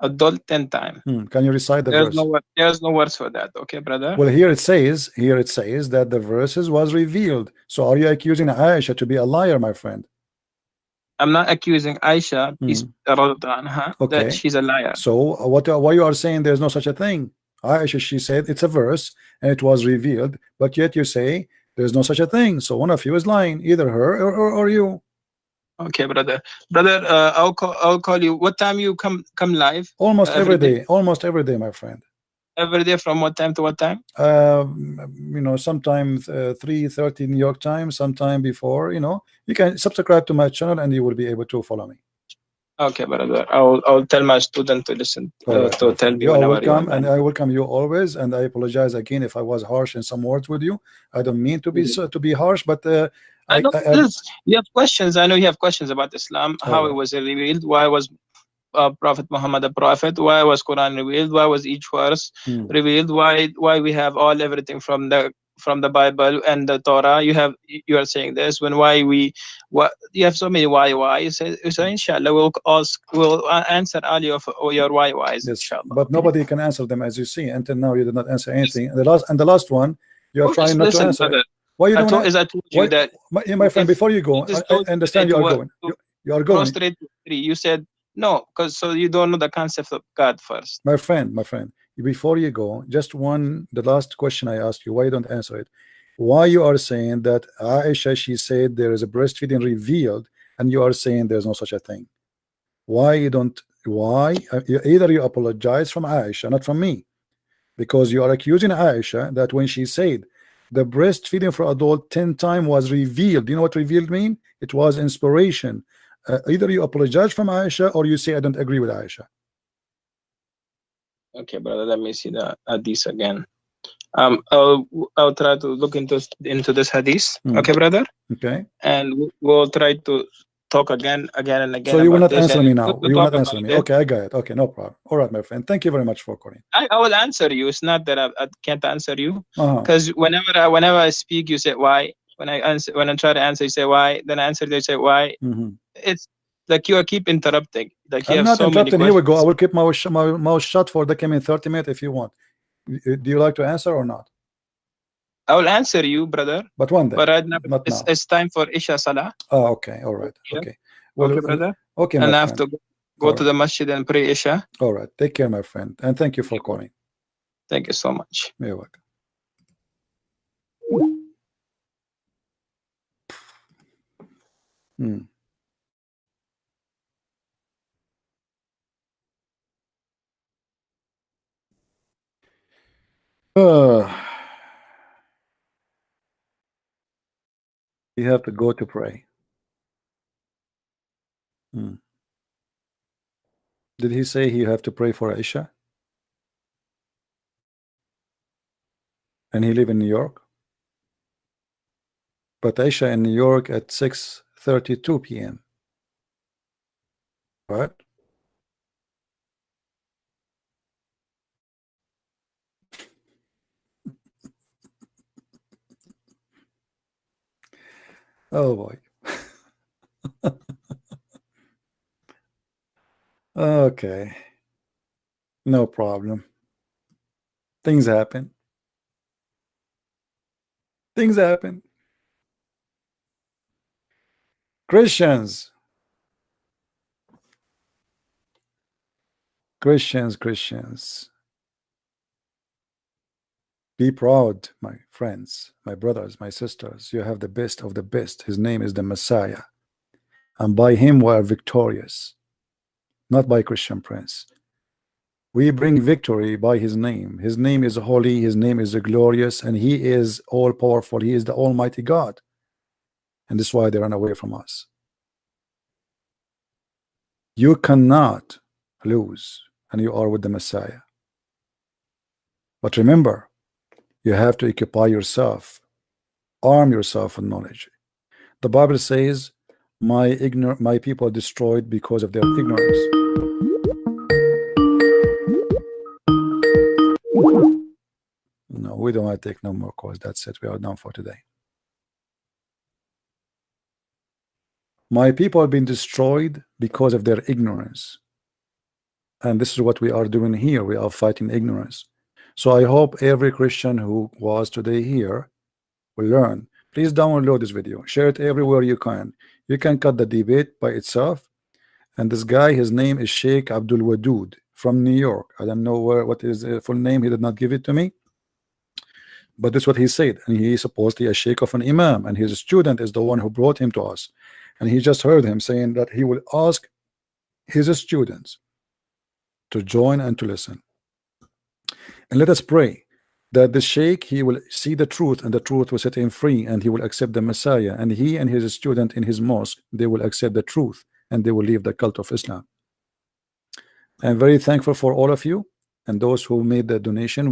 Adult 10 times. Can you recite the verse? There's no words for that. Okay, brother. Well, here it says that the verses was revealed. So are you accusing Aisha to be a liar, my friend? I'm not accusing Aisha, that she's a liar. So why you are saying there's no such a thing? Aisha, she said it's a verse and it was revealed, but yet you say there's no such a thing. So one of you is lying, either her or you. Okay, brother. I'll call you. What time you come live? Almost every day. Almost every day, my friend. Every day from what time to what time? You know, sometimes 3:30 New York time, sometime before. You know, you can subscribe to my channel and you will be able to follow me. Okay, brother. I'll tell my student to listen right, to tell me. You are welcome, and I welcome you always. And I apologize again if I was harsh in some words with you. I don't mean to be harsh, but you have questions. I know you have questions about Islam, how it was revealed, why was Prophet Muhammad a prophet, why was Quran revealed, why was each verse revealed, why we have everything from the Bible and the Torah. You are saying this when you have so many why. So inshallah we'll answer all your whys. Yes, but nobody can answer them, as you see. Until now, you did not answer anything. And the last one, you are trying not to answer. Brother, why you don't? I told you that, my friend. Before you go, I understand you are going. You are going. You said no, because so you don't know the concept of God first. My friend, before you go, just the last question I asked you, why you don't answer it? Why you are saying that Aisha, she said there is a breastfeeding revealed, and you are saying there's no such a thing? Why you don't? Why either you apologize from Aisha, not from me, because you are accusing Aisha that when she said the breastfeeding for adult 10 times was revealed. Do you know what revealed mean? It was inspiration. Either you apologize from Aisha or you say I don't agree with Aisha. Okay, brother, let me see the hadith again. I'll try to look into this hadith. Okay, brother. Okay. And we'll try to talk again and again. So you will not answer me now. You will not answer me. Okay, I got it. Okay, no problem. All right, my friend. Thank you very much for calling. I will answer you. It's not that I can't answer you, because whenever I speak, you say why. When I try to answer, you say why. Then I answer, you say why. It's like you keep interrupting. Like you I'm have not so interrupting. many Here we go. I will keep my mouth shut for the coming 30 minutes if you want. Do you like to answer or not? I will answer you, brother. But one day. But right now, not now. It's time for Isha Salah. Oh, okay. All right. Okay. Well, okay, brother. Okay, and my I have friend. to go to the masjid and pray Isha. All right. Take care, my friend. And thank you for calling. Thank you so much. You're welcome. You have to go to pray. Did he say you have to pray for Isha? And he live in New York? But Isha in New York at 6:32 p.m. Right? Oh boy. Okay. No problem. Things happen. Things happen. Christians. Christians. Be proud, my friends, my brothers, my sisters. You have the best of the best. His name is the Messiah. And by him we are victorious. Not by Christian Prince. We bring victory by his name. His name is holy, his name is glorious, and he is all powerful. He is the Almighty God. And this is why they run away from us. You cannot lose, and you are with the Messiah. But remember, you have to occupy yourself, arm yourself with knowledge. The Bible says, my people are destroyed because of their ignorance. No, we don't want to take no more calls. That's it. We are done for today. My people have been destroyed because of their ignorance. And this is what we are doing here. We are fighting ignorance. So I hope every Christian who was today here will learn. Please download this video. Share it everywhere you can. You can cut the debate by itself. And this guy, his name is Sheikh Abdul Wadood from New York. I don't know what his full name. He did not give it to me. But that's what he said. And he is supposedly a sheikh of an imam. And his student is the one who brought him to us. And he just heard him saying that he will ask his students to join and to listen. And let us pray that the sheikh, he will see the truth, and the truth will set him free, and he will accept the Messiah. And he and his student in his mosque, they will accept the truth, and they will leave the cult of Islam. I'm very thankful for all of you and those who made the donation.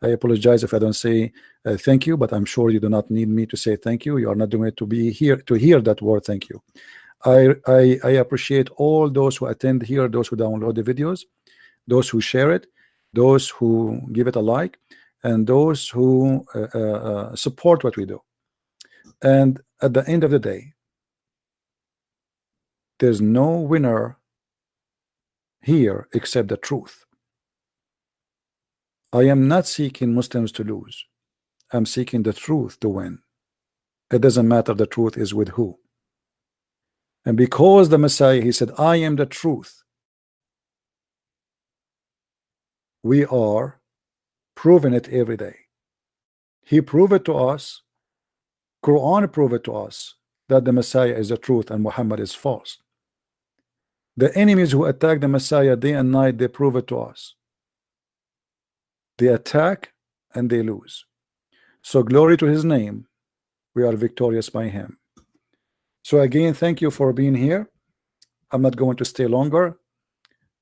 I apologize if I don't say thank you, but I'm sure you do not need me to say thank you. You are not doing it to be here to hear that word thank you. I appreciate all those who attend here, those who download the videos, those who share it, those who give it a like, and those who support what we do. And at the end of the day, there's no winner here except the truth. I am not seeking Muslims to lose. I'm seeking the truth to win. It doesn't matter the truth is with who. And because the Messiah, he said, I am the truth, we are proving it every day. He proved it to us. Quran proved it to us that the Messiah is the truth and Muhammad is false. The enemies who attack the Messiah day and night, they prove it to us. They attack and they lose. So glory to his name. We are victorious by him. So again, thank you for being here. I'm not going to stay longer.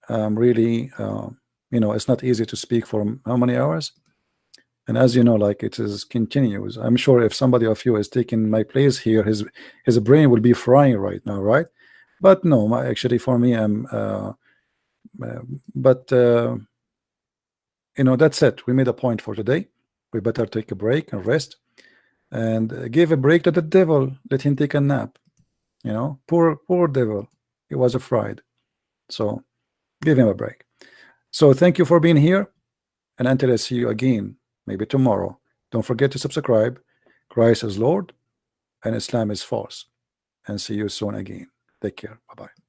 Really, you know, it's not easy to speak for how many hours? And as you know, like it is continuous. I'm sure if somebody of you is taking my place here, his brain will be frying right now, right? But no, actually for me, you know, that's it. We made a point for today. We better take a break and rest, and give a break to the devil. Let him take a nap. You know, poor devil. He was afraid. So give him a break. So thank you for being here, and until I see you again, maybe tomorrow, don't forget to subscribe. Christ is Lord and Islam is false. And see you soon again. Take care. Bye-bye.